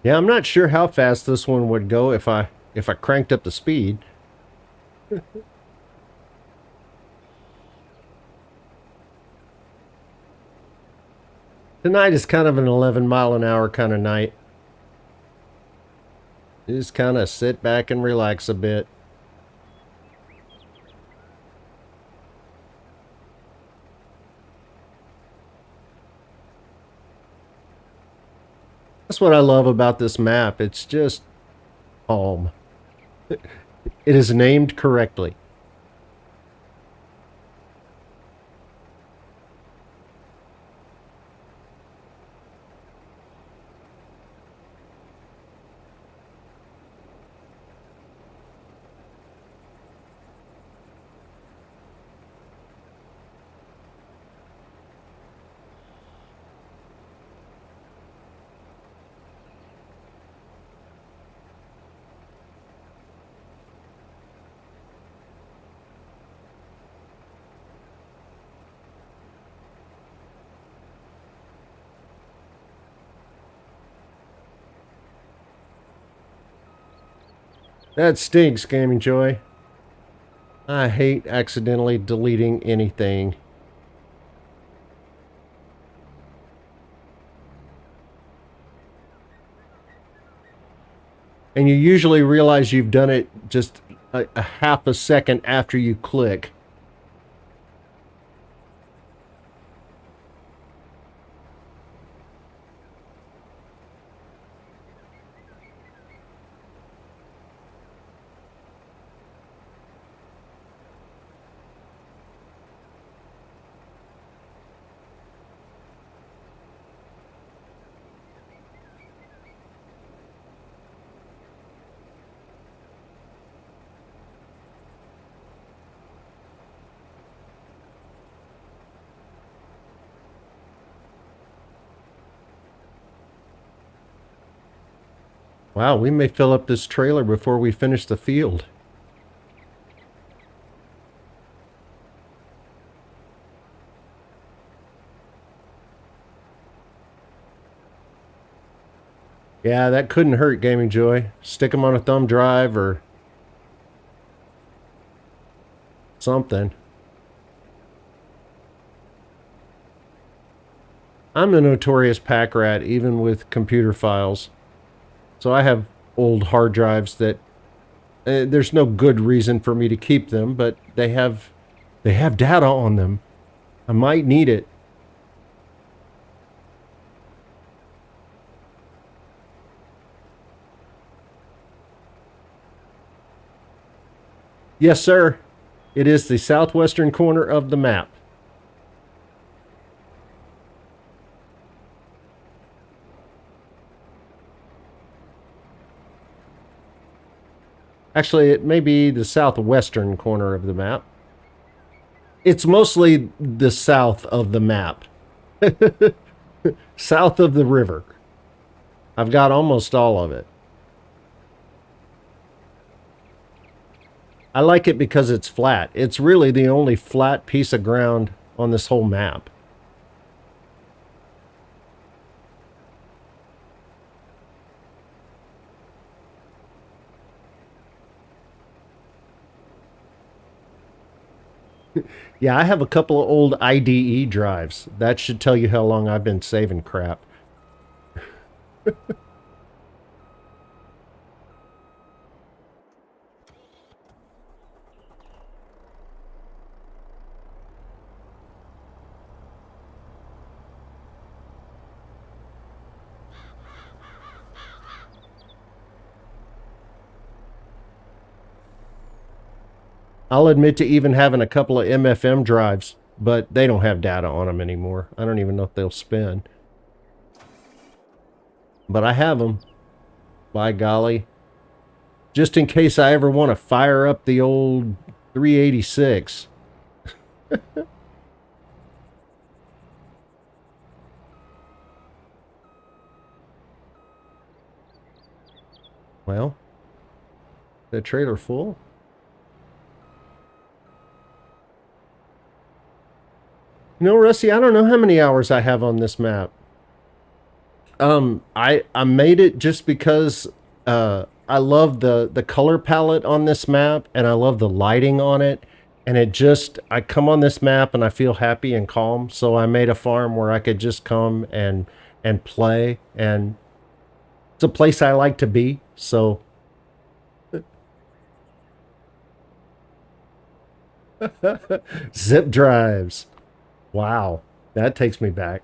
S1: Yeah, I'm not sure how fast this one would go if I cranked up the speed. Tonight is kind of an 11-mile-an-hour kind of night. Just kind of sit back and relax a bit. That's what I love about this map. It's just calm. It is named correctly. That stinks, Gaming Joy. I hate accidentally deleting anything. And you usually realize you've done it just a half a second after you click. Wow, we may fill up this trailer before we finish the field. Yeah, that couldn't hurt, Gaming Joy. Stick them on a thumb drive or something. I'm a notorious pack rat, even with computer files. So I have old hard drives that there's no good reason for me to keep them, but they have data on them. I might need it. Yes, sir. It is the southwestern corner of the map. Actually, it may be the southwestern corner of the map. It's mostly the south of the map. South of the river. I've got almost all of it. I like it because it's flat. It's really the only flat piece of ground on this whole map. Yeah, I have a couple of old IDE drives. That should tell you how long I've been saving crap. I'll admit to even having a couple of MFM drives, but they don't have data on them anymore. I don't even know if they'll spin. But I have them. By golly. Just in case I ever want to fire up the old 386. Well, the trailer full? You know, Rusty, I don't know how many hours I have on this map. I made it just because I love the color palette on this map, and I love the lighting on it, and it just I come on this map and I feel happy and calm. So I made a farm where I could just come and play, and it's a place I like to be. So zip drives. Wow, that takes me back.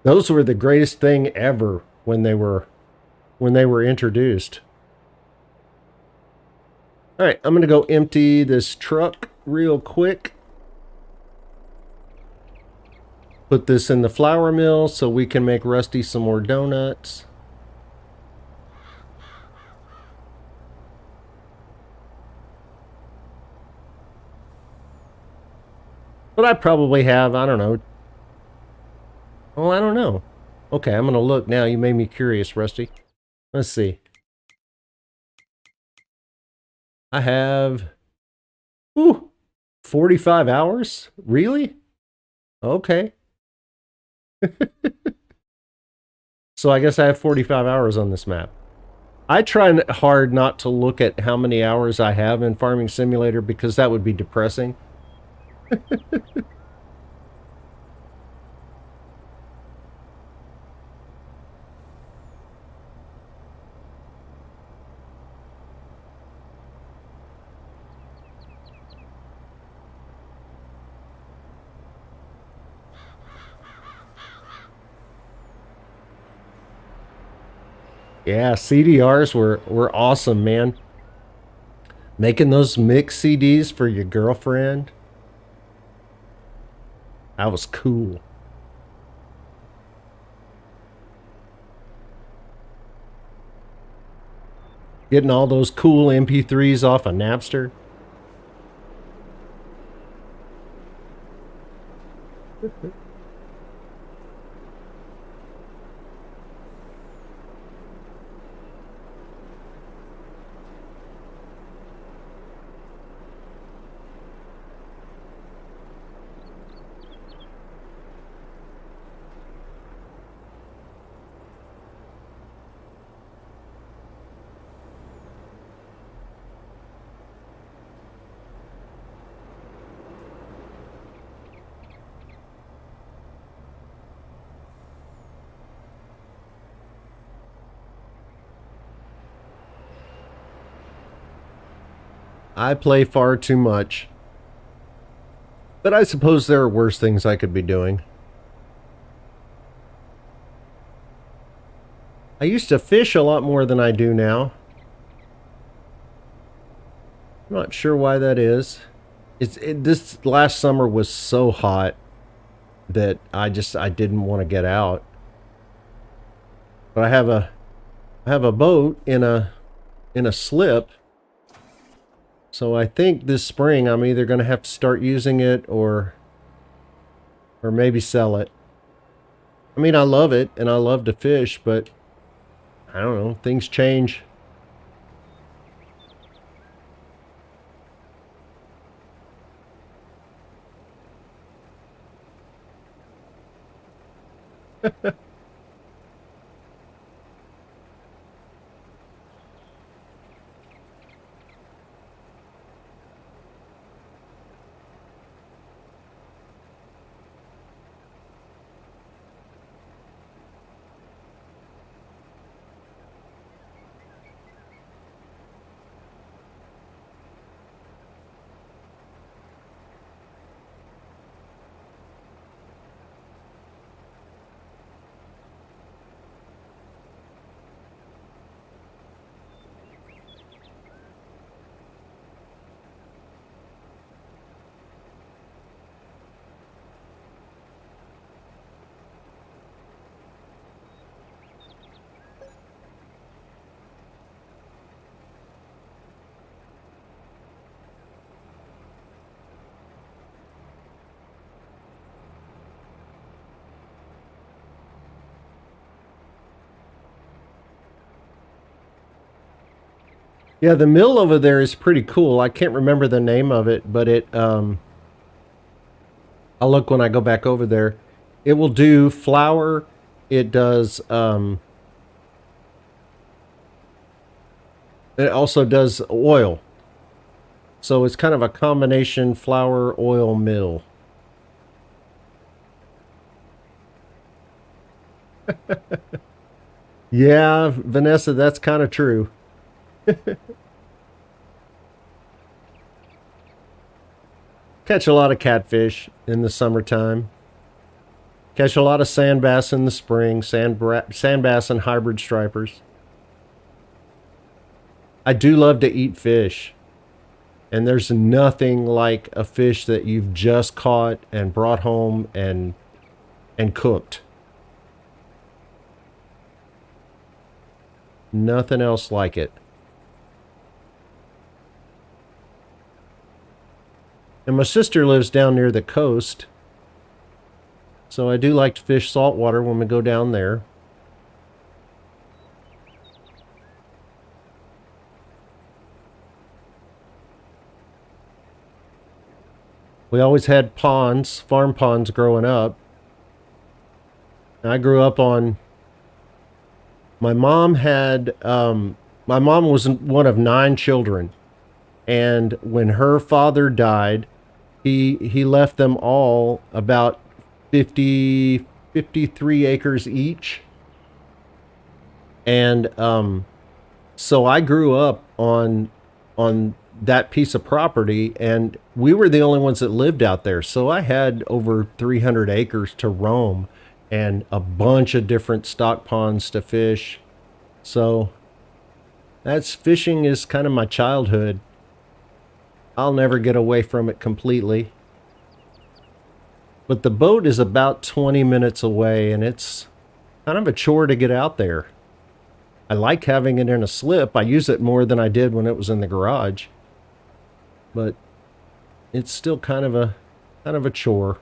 S1: Those were the greatest thing ever when they were introduced. All right, I'm going to go empty this truck real quick. Put this in the flour mill so we can make Rusty some more donuts. But I probably have, I don't know. Oh, I don't know. Okay, I'm going to look now. You made me curious, Rusty. Let's see. I have 45 hours? Really? Okay. So I guess I have 45 hours on this map. I try hard not to look at how many hours I have in Farming Simulator because that would be depressing. Yeah, CDRs were awesome, man. Making those mix CDs for your girlfriend. That was cool. Getting all those cool MP3s off of Napster. I play far too much. But I suppose there are worse things I could be doing. I used to fish a lot more than I do now. I'm not sure why that is. This last summer was so hot that I didn't want to get out. But I have a boat in a slip. So I think this spring I'm either going to have to start using it or maybe sell it. I mean, I love it and I love to fish, but I don't know, things change. Yeah, the mill over there is pretty cool. I can't remember the name of it, but I'll look when I go back over there. It will do flour. It does, it also does oil. So it's kind of a combination flour oil mill. Yeah, Vanessa, that's kind of true. Catch a lot of catfish in the summertime. Catch a lot of sand bass in the spring, sand bass and hybrid stripers. I do love to eat fish. And there's nothing like a fish that you've just caught and brought home and cooked. Nothing else like it. And my sister lives down near the coast, so I do like to fish saltwater when we go down there. We always had ponds, farm ponds growing up. And I grew up on, my mom was one of 9 children. And when her father died, he left them all about 53 acres each. And so I grew up on that piece of property, and we were the only ones that lived out there. So I had over 300 acres to roam and a bunch of different stock ponds to fish. So fishing is kind of my childhood. I'll never get away from it completely. But the boat is about 20 minutes away, and it's kind of a chore to get out there. I like having it in a slip. I use it more than I did when it was in the garage. But it's still kind of a chore.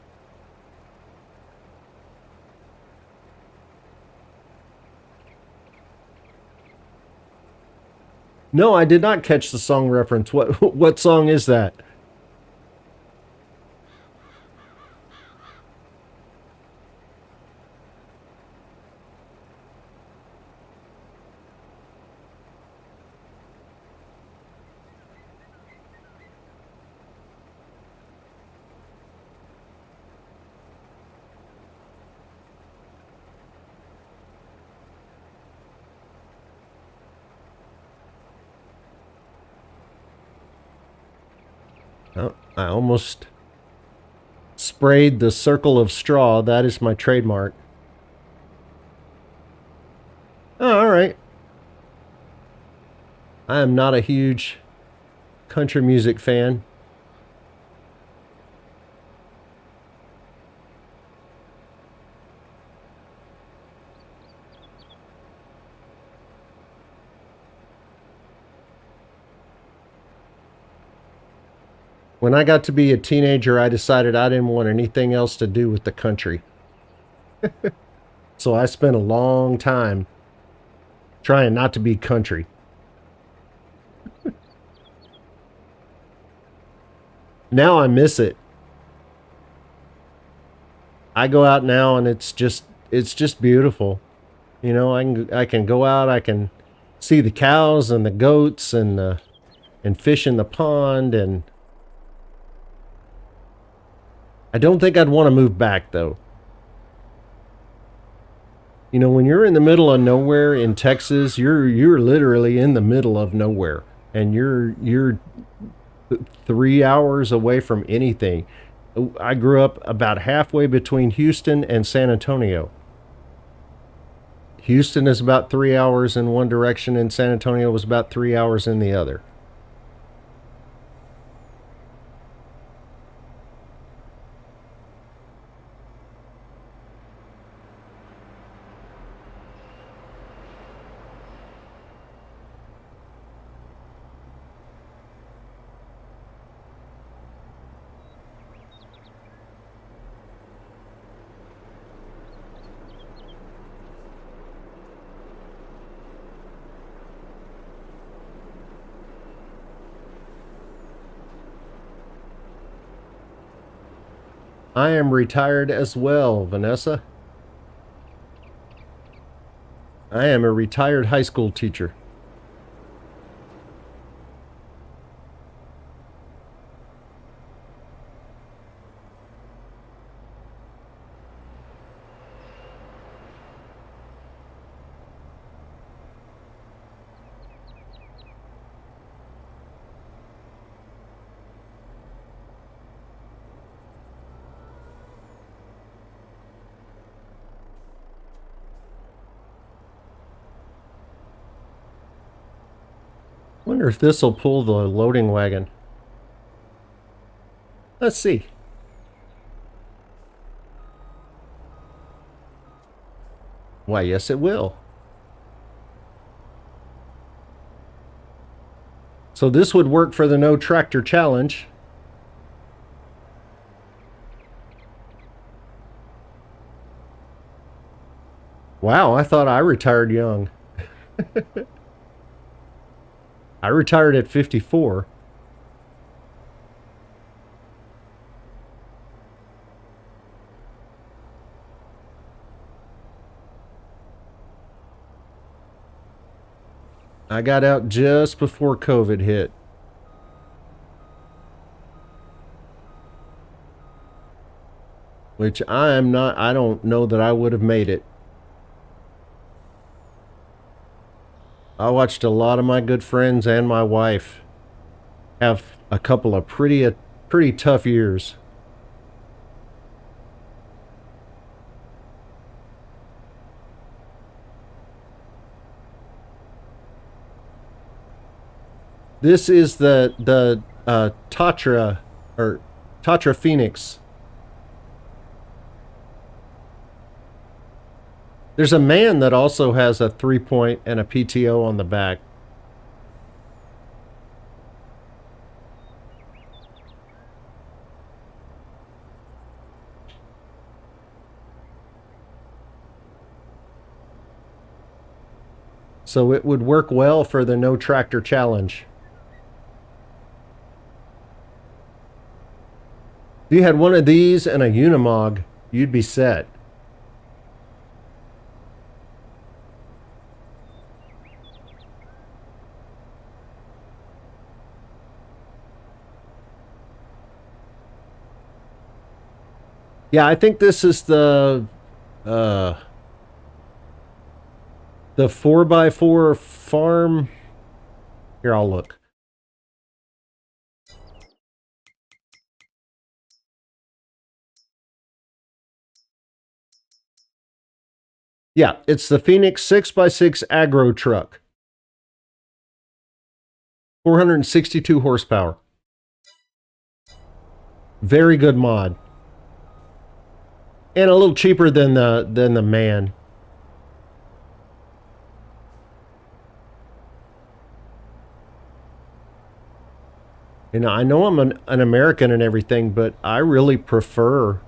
S1: No, I did not catch the song reference. What song is that? Oh, I almost sprayed the circle of straw. That is my trademark. Oh, all right. I am not a huge country music fan. When I got to be a teenager, I decided I didn't want anything else to do with the country. So I spent a long time trying not to be country. Now I miss it. I go out now and it's just beautiful. You know, I can go out, I can see the cows and the goats and fish in the pond, and I don't think I'd want to move back though. You know, when you're in the middle of nowhere in Texas, you're literally in the middle of nowhere, and you're 3 hours away from anything. I grew up about halfway between Houston and San Antonio. Houston is about 3 hours in one direction, and San Antonio was about 3 hours in the other. I am retired as well, Vanessa. I am a retired high school teacher. Wonder if this will pull the loading wagon. Let's see. Why, yes, it will. So this would work for the no tractor challenge. Wow, I thought I retired young. I retired at 54. I got out just before COVID hit. Which I don't know that I would have made it. I watched a lot of my good friends and my wife have a couple of pretty tough years. This is the Tatra or Tatra Phoenix. There's a man that also has a 3-point and a PTO on the back. So it would work well for the no tractor challenge. If you had one of these and a Unimog, you'd be set. Yeah, I think this is the 4x4 farm. Here, I'll look. Yeah, it's the Phoenix 6x6 agro truck. 462 horsepower. Very good mod. And a little cheaper than the man. And I know I'm an American and everything, but I really prefer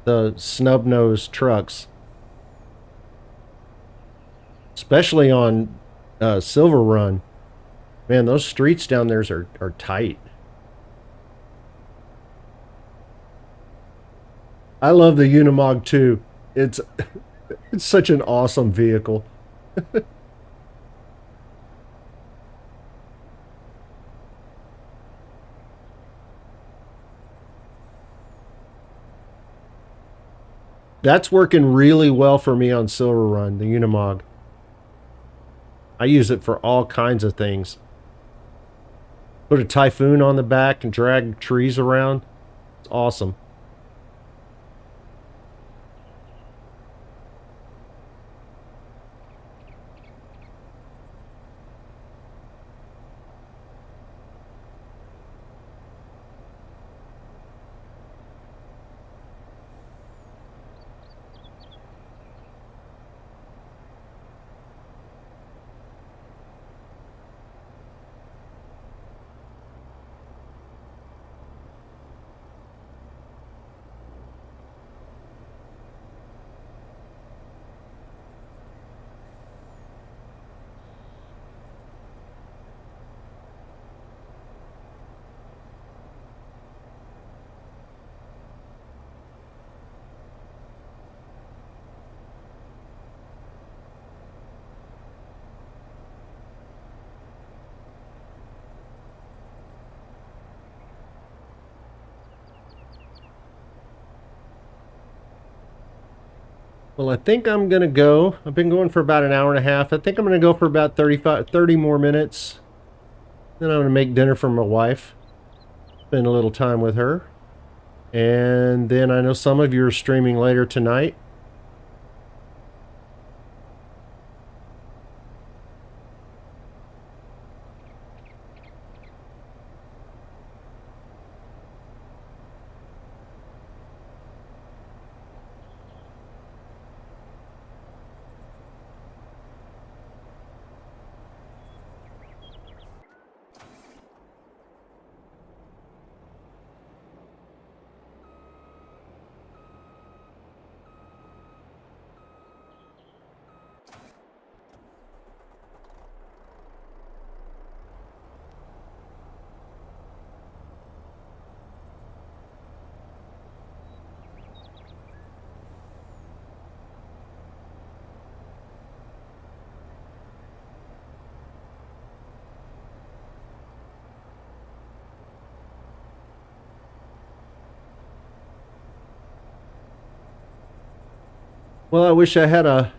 S1: the snub-nosed trucks. Especially on Silver Run. Man, those streets down there are tight. I love the Unimog too. It's such an awesome vehicle. That's working really well for me on Silver Run, the Unimog. I use it for all kinds of things. Put a Typhoon on the back and drag trees around. It's awesome. Well, I think I'm going to go. I've been going for about an hour and a half. I think I'm going to go for about 30 more minutes. Then I'm going to make dinner for my wife. Spend a little time with her. And then I know some of you are streaming later tonight. Well, I wish I had a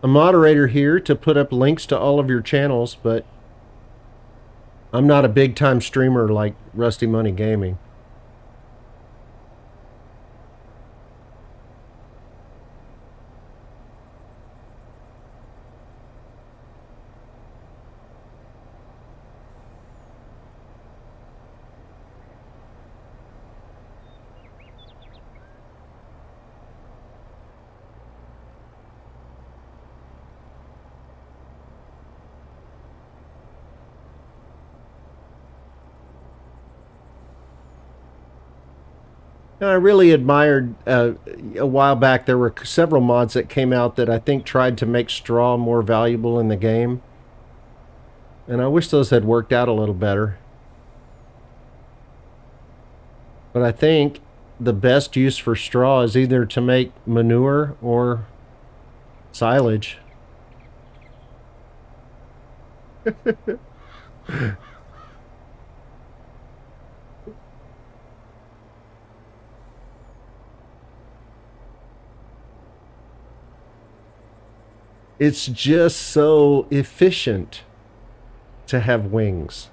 S1: moderator here to put up links to all of your channels, but I'm not a big time streamer like Rusty Money Gaming. I really admired a while back. There were several mods that came out that I think tried to make straw more valuable in the game, and I wish those had worked out a little better. But I think the best use for straw is either to make manure or silage. It's just so efficient to have wings.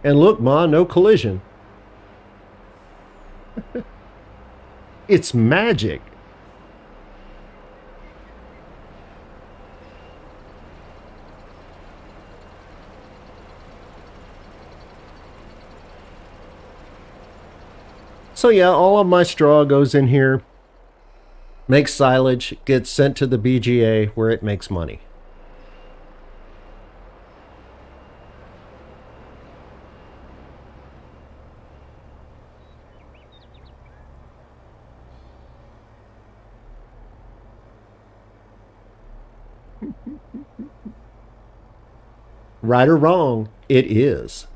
S1: And look, Ma, no collision. It's magic. So yeah, all of my straw goes in here, makes silage, gets sent to the BGA where it makes money. Right or wrong, it is.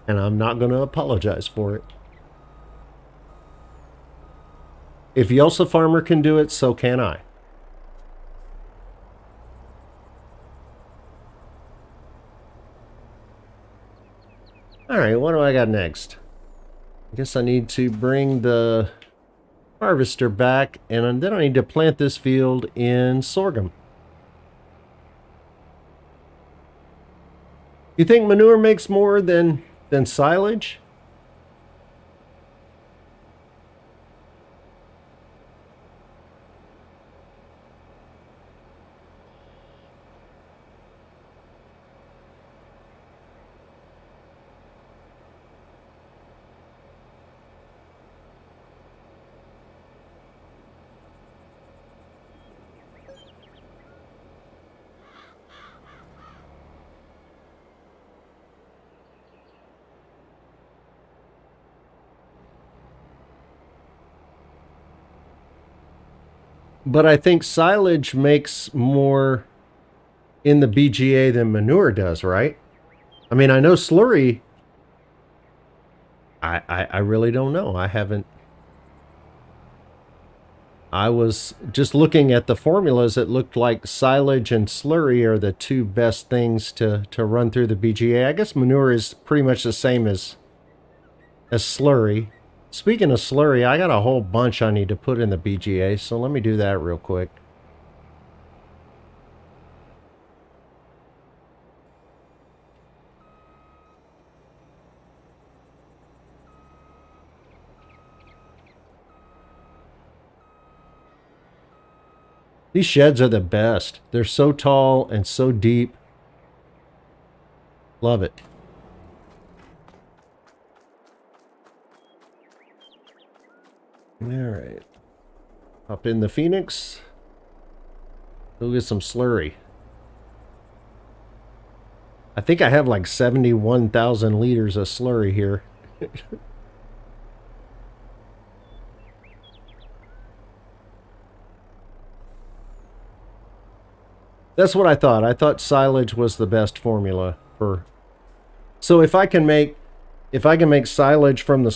S1: And I'm not going to apologize for it. If Yosa Farmer can do it, so can I. Alright, what do I got next? I guess I need to bring the harvester back, and then I need to plant this field in sorghum. You think manure makes more than silage? But I think silage makes more in the BGA than manure does, right? I mean, I know slurry. I really don't know. I haven't. I was just looking at the formulas. It looked like silage and slurry are the two best things to run through the BGA. I guess manure is pretty much the same as slurry. Speaking of slurry, I got a whole bunch I need to put in the BGA, so let me do that real quick. These sheds are the best. They're so tall and so deep. Love it. All right. Hop in the Phoenix. Go get some slurry. I think I have like 71,000 liters of slurry here. That's what I thought. I thought silage was the best formula for. So if I can make silage from the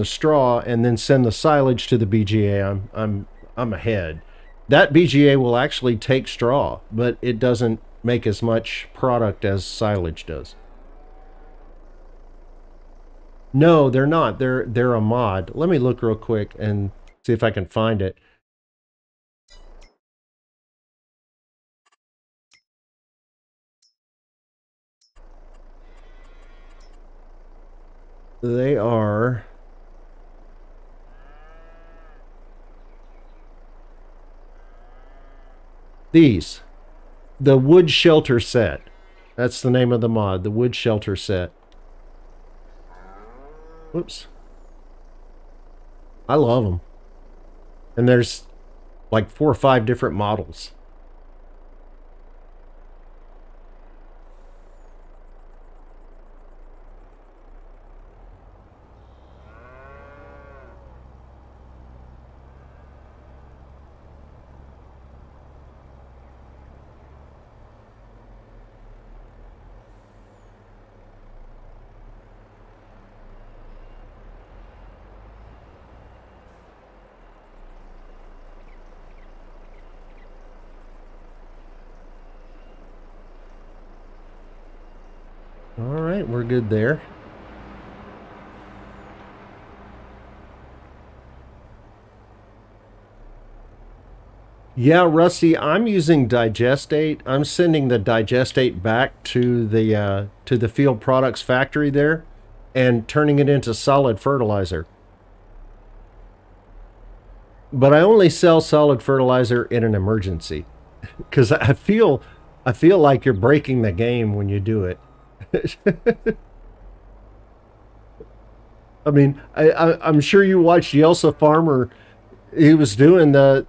S1: straw and then send the silage to the BGA, I'm ahead. That BGA will actually take straw, but it doesn't make as much product as silage does. No, they're not. They're a mod. Let me look real quick and see if I can find it. They are these. The wood shelter set. That's the name of the mod, the wood shelter set. Whoops. I love them. And there's like 4 or 5 different models. All right, we're good there. Yeah, Rusty, I'm using digestate. I'm sending the digestate back to the field products factory there and turning it into solid fertilizer. But I only sell solid fertilizer in an emergency because I feel like you're breaking the game when you do it. I mean, I'm sure you watched Yelsa Farmer. He was doing the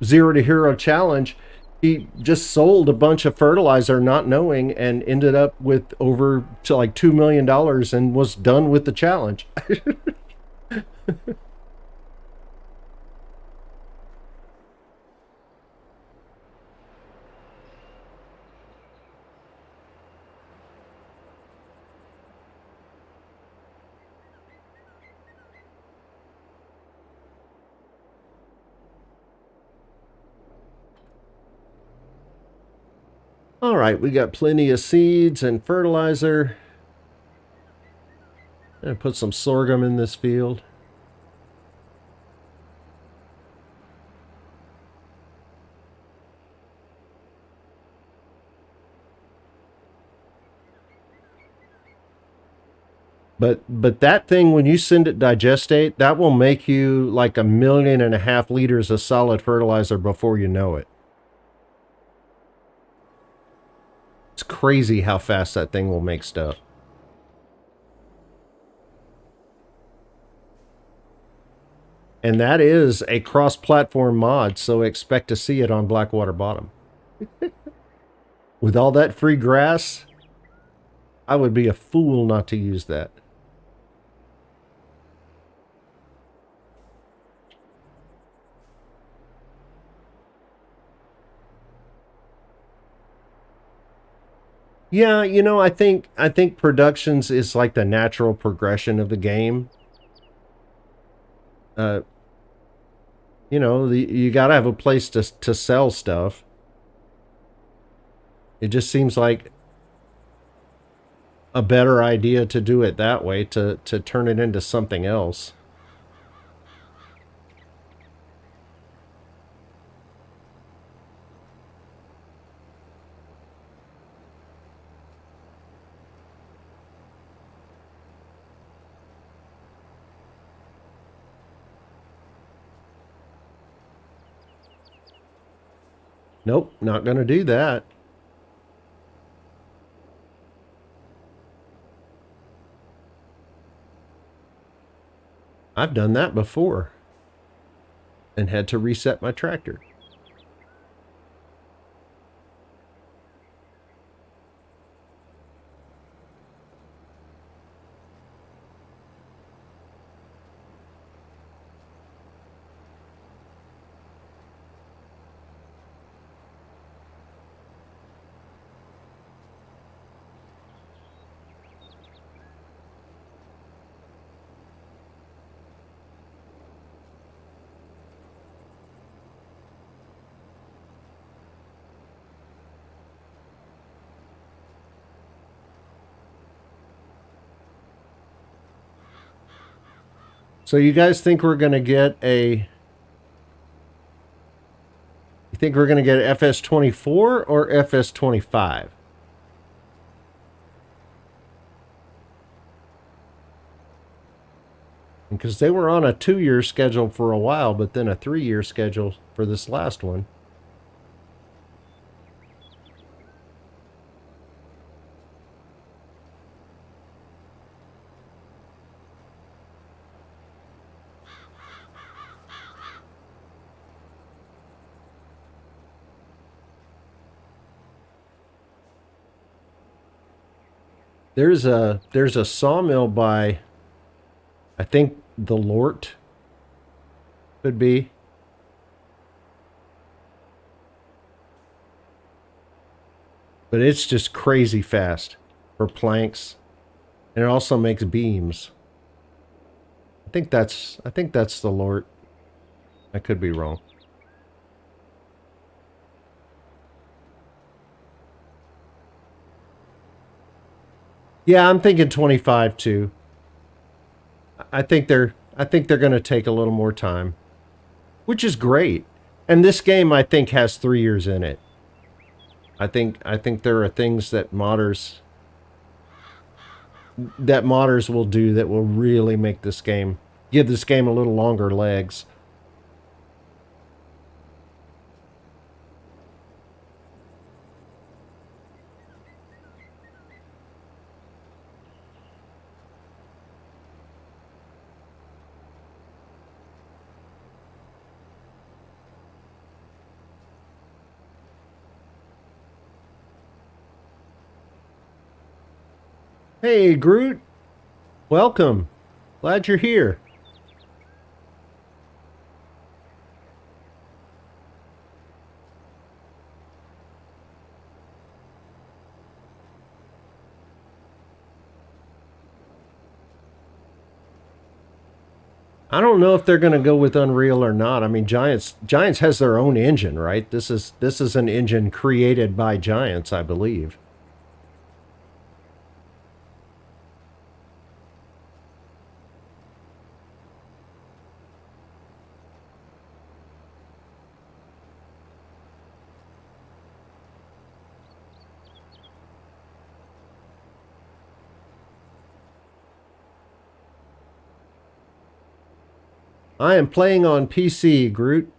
S1: 0 to Hero challenge. He just sold a bunch of fertilizer, not knowing, and ended up with over to like $2 million and was done with the challenge. All right, we got plenty of seeds and fertilizer. And put some sorghum in this field. But that thing, when you send it digestate, that will make you like 1.5 million liters of solid fertilizer before you know it. It's crazy how fast that thing will make stuff. And that is a cross-platform mod, so expect to see it on Blackwater Bottom. With all that free grass, I would be a fool not to use that. Yeah, you know, I think productions is like the natural progression of the game. Uh, you know, you gotta have a place to sell stuff. It just seems like a better idea to do it that way, to turn it into something else. Nope, not going to do that. I've done that before and had to reset my tractor. So you guys think we're going to get a... You think we're going to get FS24 or FS25? Because they were on a 2-year schedule for a while, but then a 3-year schedule for this last one. There's a sawmill by, I think, the Lort could be. But it's just crazy fast for planks. And it also makes beams. I think that's the Lort. I could be wrong. Yeah, I'm thinking 25 too. I think they're going to take a little more time, which is great. And this game, I think, has 3 years in it. I think there are things that modders will do that will really make this game, give this game a little longer legs. Hey, Groot. Welcome. Glad you're here. I don't know if they're going to go with Unreal or not. I mean, Giants has their own engine, right? This is an engine created by Giants, I believe. I am playing on PC, Groot.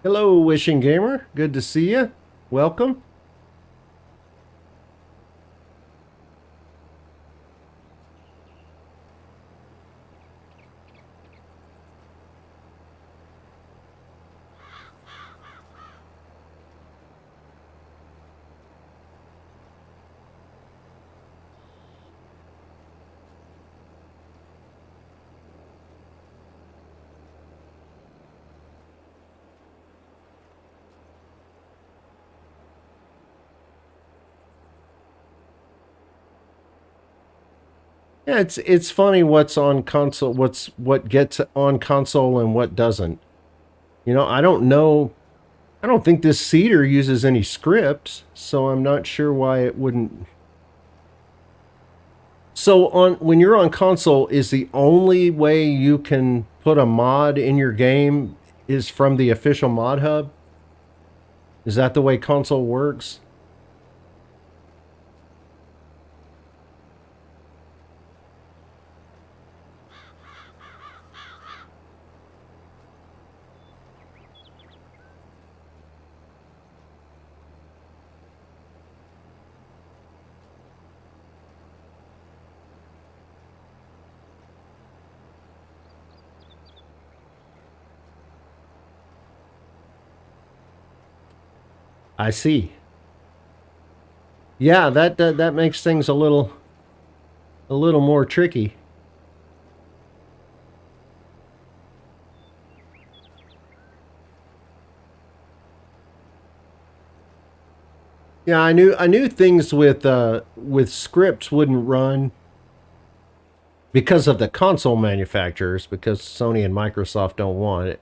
S1: Hello, Wishing Gamer. Good to see you. Welcome. Yeah, it's funny what's on console, what gets on console and what doesn't. You know, I don't know. I don't think this Cedar uses any scripts, so I'm not sure why it wouldn't. So on when you're on console, is the only way you can put a mod in your game is from the official mod hub? Is that the way console works? I see. Yeah, that makes things a little more tricky. Yeah, I knew things with scripts wouldn't run because of the console manufacturers, because Sony and Microsoft don't want it.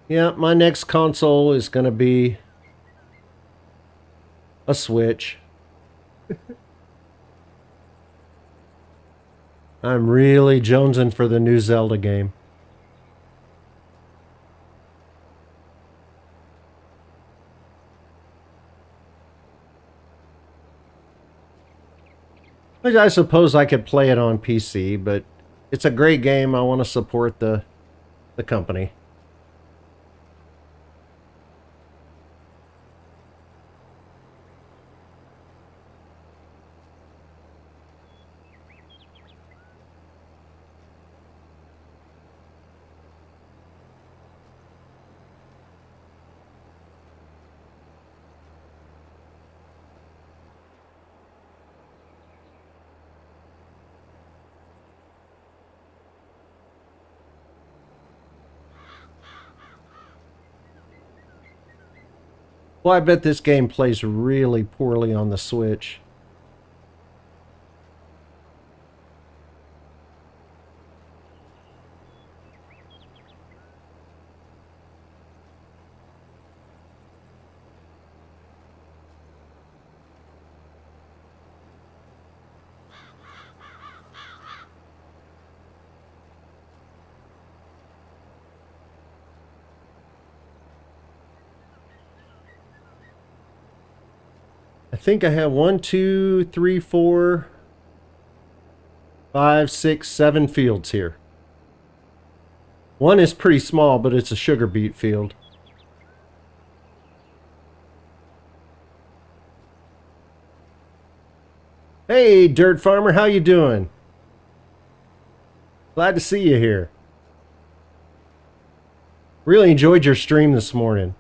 S1: Yeah, my next console is going to be a Switch. I'm really jonesing for the new Zelda game. I suppose I could play it on PC, but it's a great game. I want to support the company. Well, I bet this game plays really poorly on the Switch. I think I have 1, 2, 3, 4, 5, 6, 7 fields here. One is pretty small, but it's a sugar beet field. Hey, Dirt Farmer, how you doing? Glad to see you here. Really enjoyed your stream this morning.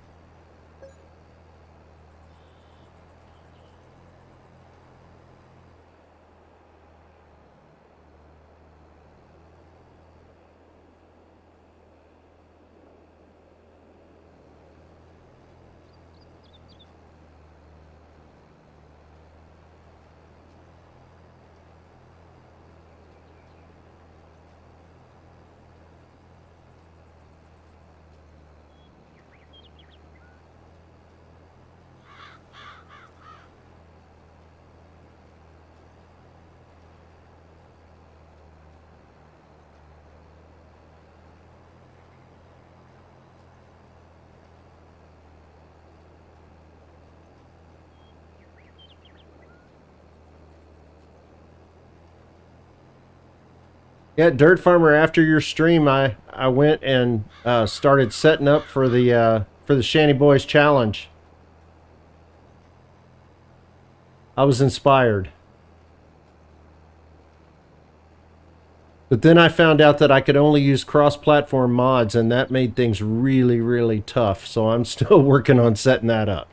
S1: Yeah, Dirt Farmer. After your stream, I went and started setting up for the Shanty Boys Challenge. I was inspired But then I found out that I could only use cross-platform mods, and that made things really, really tough. So I'm still working on setting that up.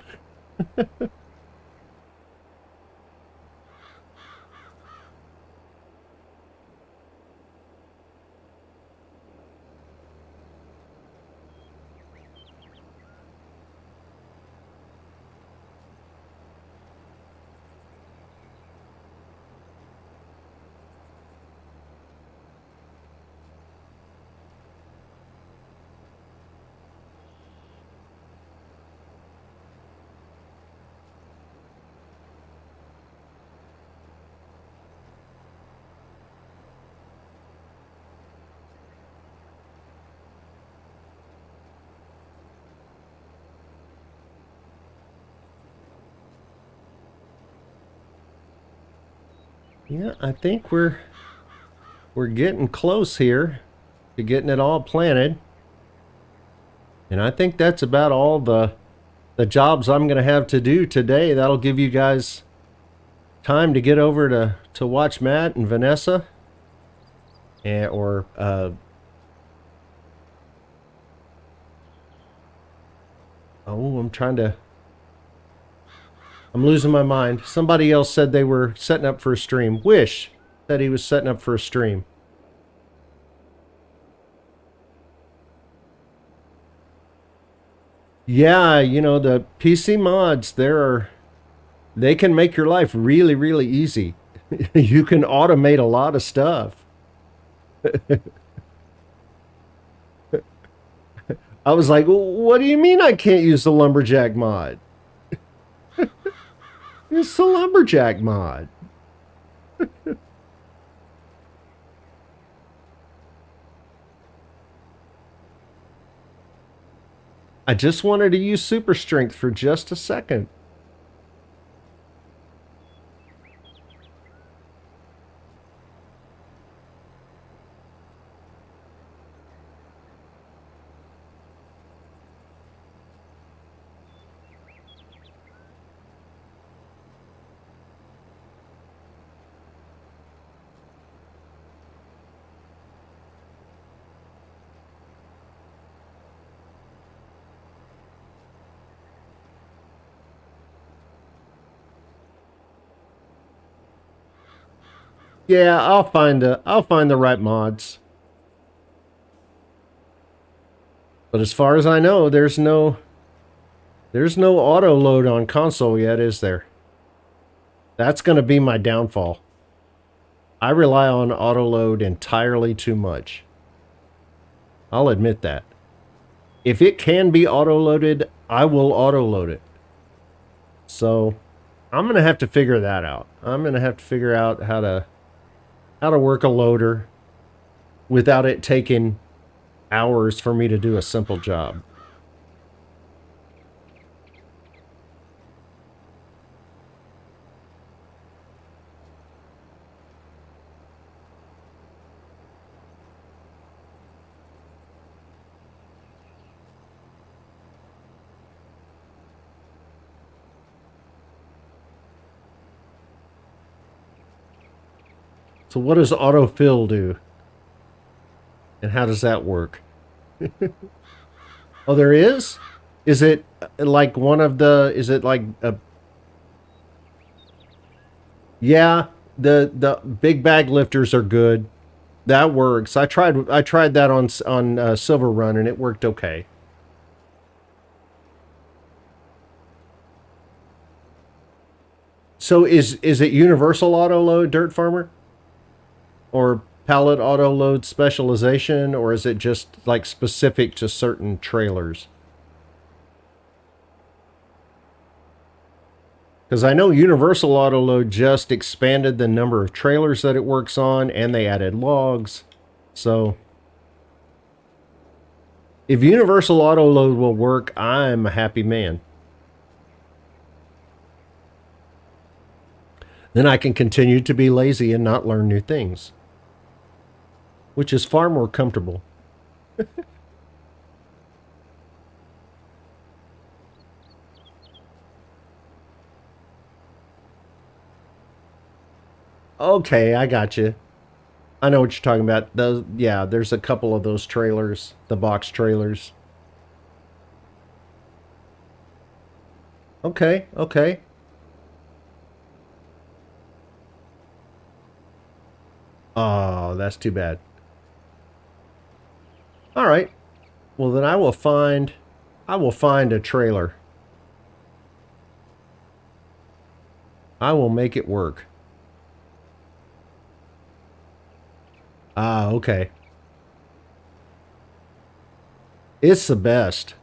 S1: Yeah, I think we're getting close here to getting it all planted. And I think that's about all the jobs I'm going to have to do today. That'll give you guys time to get over to watch Matt and Vanessa, and or oh, I'm losing my mind. Somebody else said they were setting up for a stream. Wish said he was setting up for a stream. Yeah, you know, the PC mods, they can make your life really, really easy. You can automate a lot of stuff. I was like, what do you mean I can't use the lumberjack mod? It's the lumberjack mod. I just wanted to use super strength for just a second. Yeah, I'll find the right mods. But as far as I know, there's no auto load on console yet, is there? That's going to be my downfall. I rely on auto load entirely too much. I'll admit that. If it can be auto loaded, I will auto load it. So I'm going to have to figure that out. I'm going to have to figure out how to work a loader without it taking hours for me to do a simple job. So what does autofill do? And how does that work? Oh, there is? Is it like one of the, is it like a, yeah, the big bag lifters are good. That works. I tried that on Silver Run and it worked okay. So is it universal auto load, Dirt Farmer? Or pallet auto load specialization, or is it just like specific to certain trailers? Because I know Universal Auto Load just expanded the number of trailers that it works on, and they added logs. So if Universal Auto Load will work, I'm a happy man. Then I can continue to be lazy and not learn new things, which is far more comfortable. Okay, I got you. I know what you're talking about. Those, yeah, there's a couple of those trailers, the box trailers. Okay, okay. Oh, that's too bad. All right. Well, then I will find a trailer. I will make it work. Ah, okay. It's the best,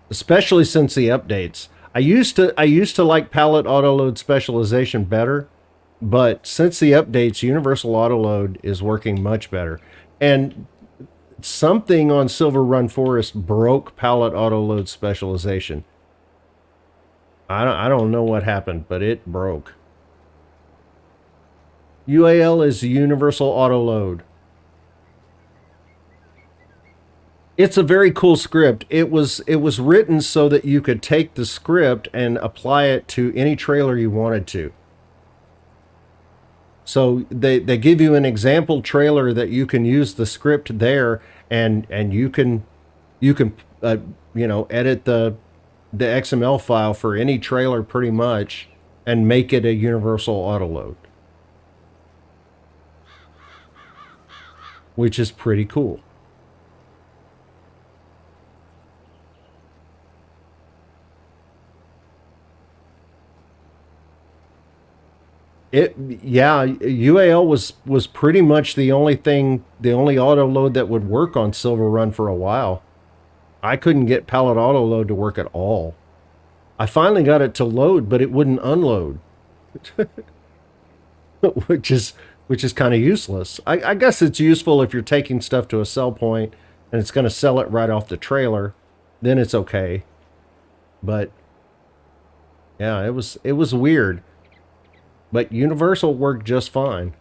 S1: especially since the updates. I used to like pallet autoload specialization better, but since the updates, universal autoload is working much better. And something on Silver Run Forest broke pallet autoload specialization. I don't know what happened, but it broke. UAL is universal autoload. It's a very cool script. It was written so that you could take the script and apply it to any trailer you wanted to. So they give you an example trailer that you can use the script there, and you can edit the XML file for any trailer pretty much and make it a universal autoload, which is pretty cool. It Yeah, UAL was pretty much the only auto load that would work on Silver Run for a while. I couldn't get pallet auto load to work at all. I finally got it to load, but it wouldn't unload, which is which is kind of useless. I guess it's useful if you're taking stuff to a sell point and it's going to sell it right off the trailer, then it's okay. But yeah, it was weird, but Universal worked just fine.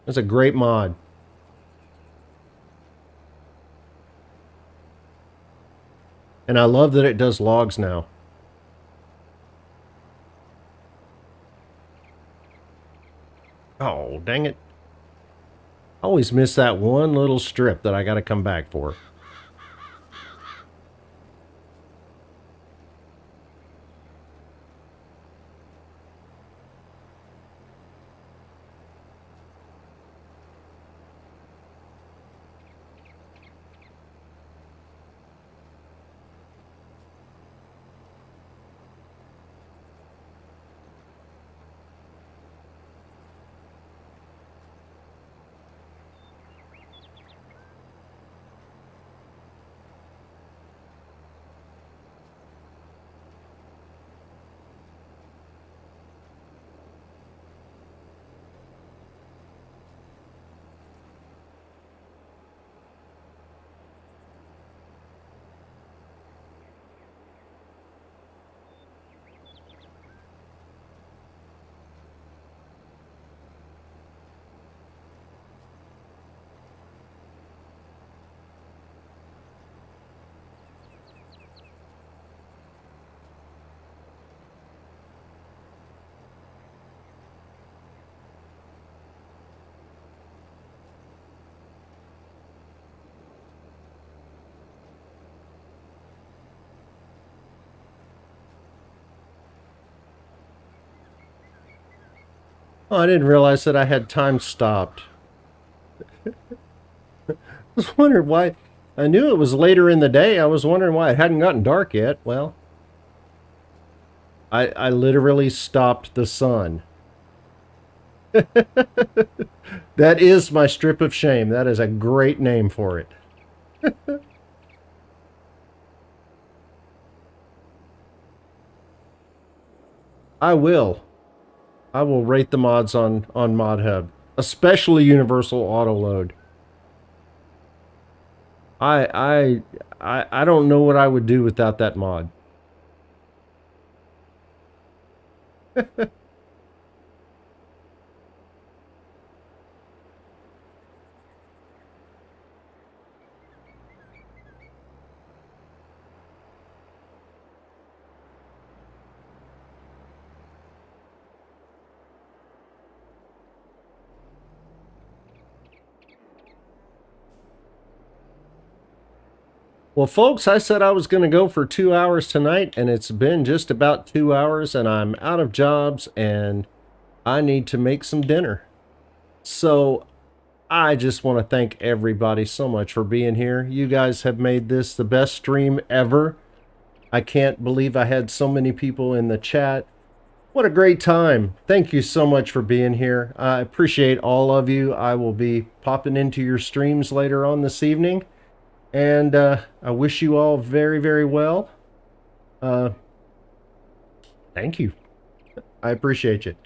S1: It's a great mod. And I love that it does logs now. Oh, dang it. I always miss that one little strip that I got to come back for. Oh, I didn't realize that I had time stopped. I was wondering why. I knew it was later in the day. I was wondering why it hadn't gotten dark yet. Well, I literally stopped the sun. That is my strip of shame. That is a great name for it. I will. I will rate the mods on ModHub, especially Universal Auto Load. I don't know what I would do without that mod. Well, folks, I said I was going to go for 2 hours tonight, and it's been just about 2 hours, and I'm out of jobs, and I need to make some dinner. So I just want to thank everybody so much for being here. You guys have made this the best stream ever. I can't believe I had so many people in the chat. What a great time. Thank you so much for being here. I appreciate all of you. I will be popping into your streams later on this evening. And I wish you all very, very well. Thank you. I appreciate you.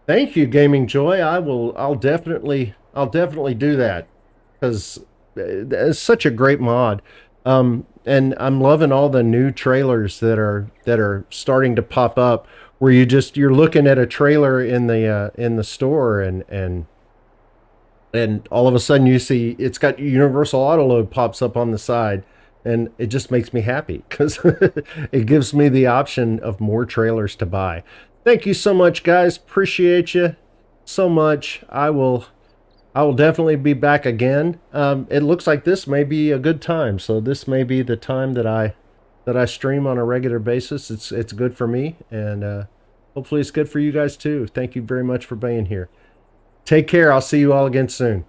S1: Thank you, Gaming Joy. I'll definitely do that, because it's such a great mod. And I'm loving all the new trailers that are starting to pop up, where you're looking at a trailer in the store, and all of a sudden you see it's got Universal Autoload pops up on the side, and it just makes me happy because it gives me the option of more trailers to buy. Thank you so much, guys. Appreciate you so much. I will definitely be back again. It looks like this may be a good time, so this may be the time that I stream on a regular basis. It's good for me, and hopefully it's good for you guys too. Thank you very much for being here. Take care. I'll see you all again soon.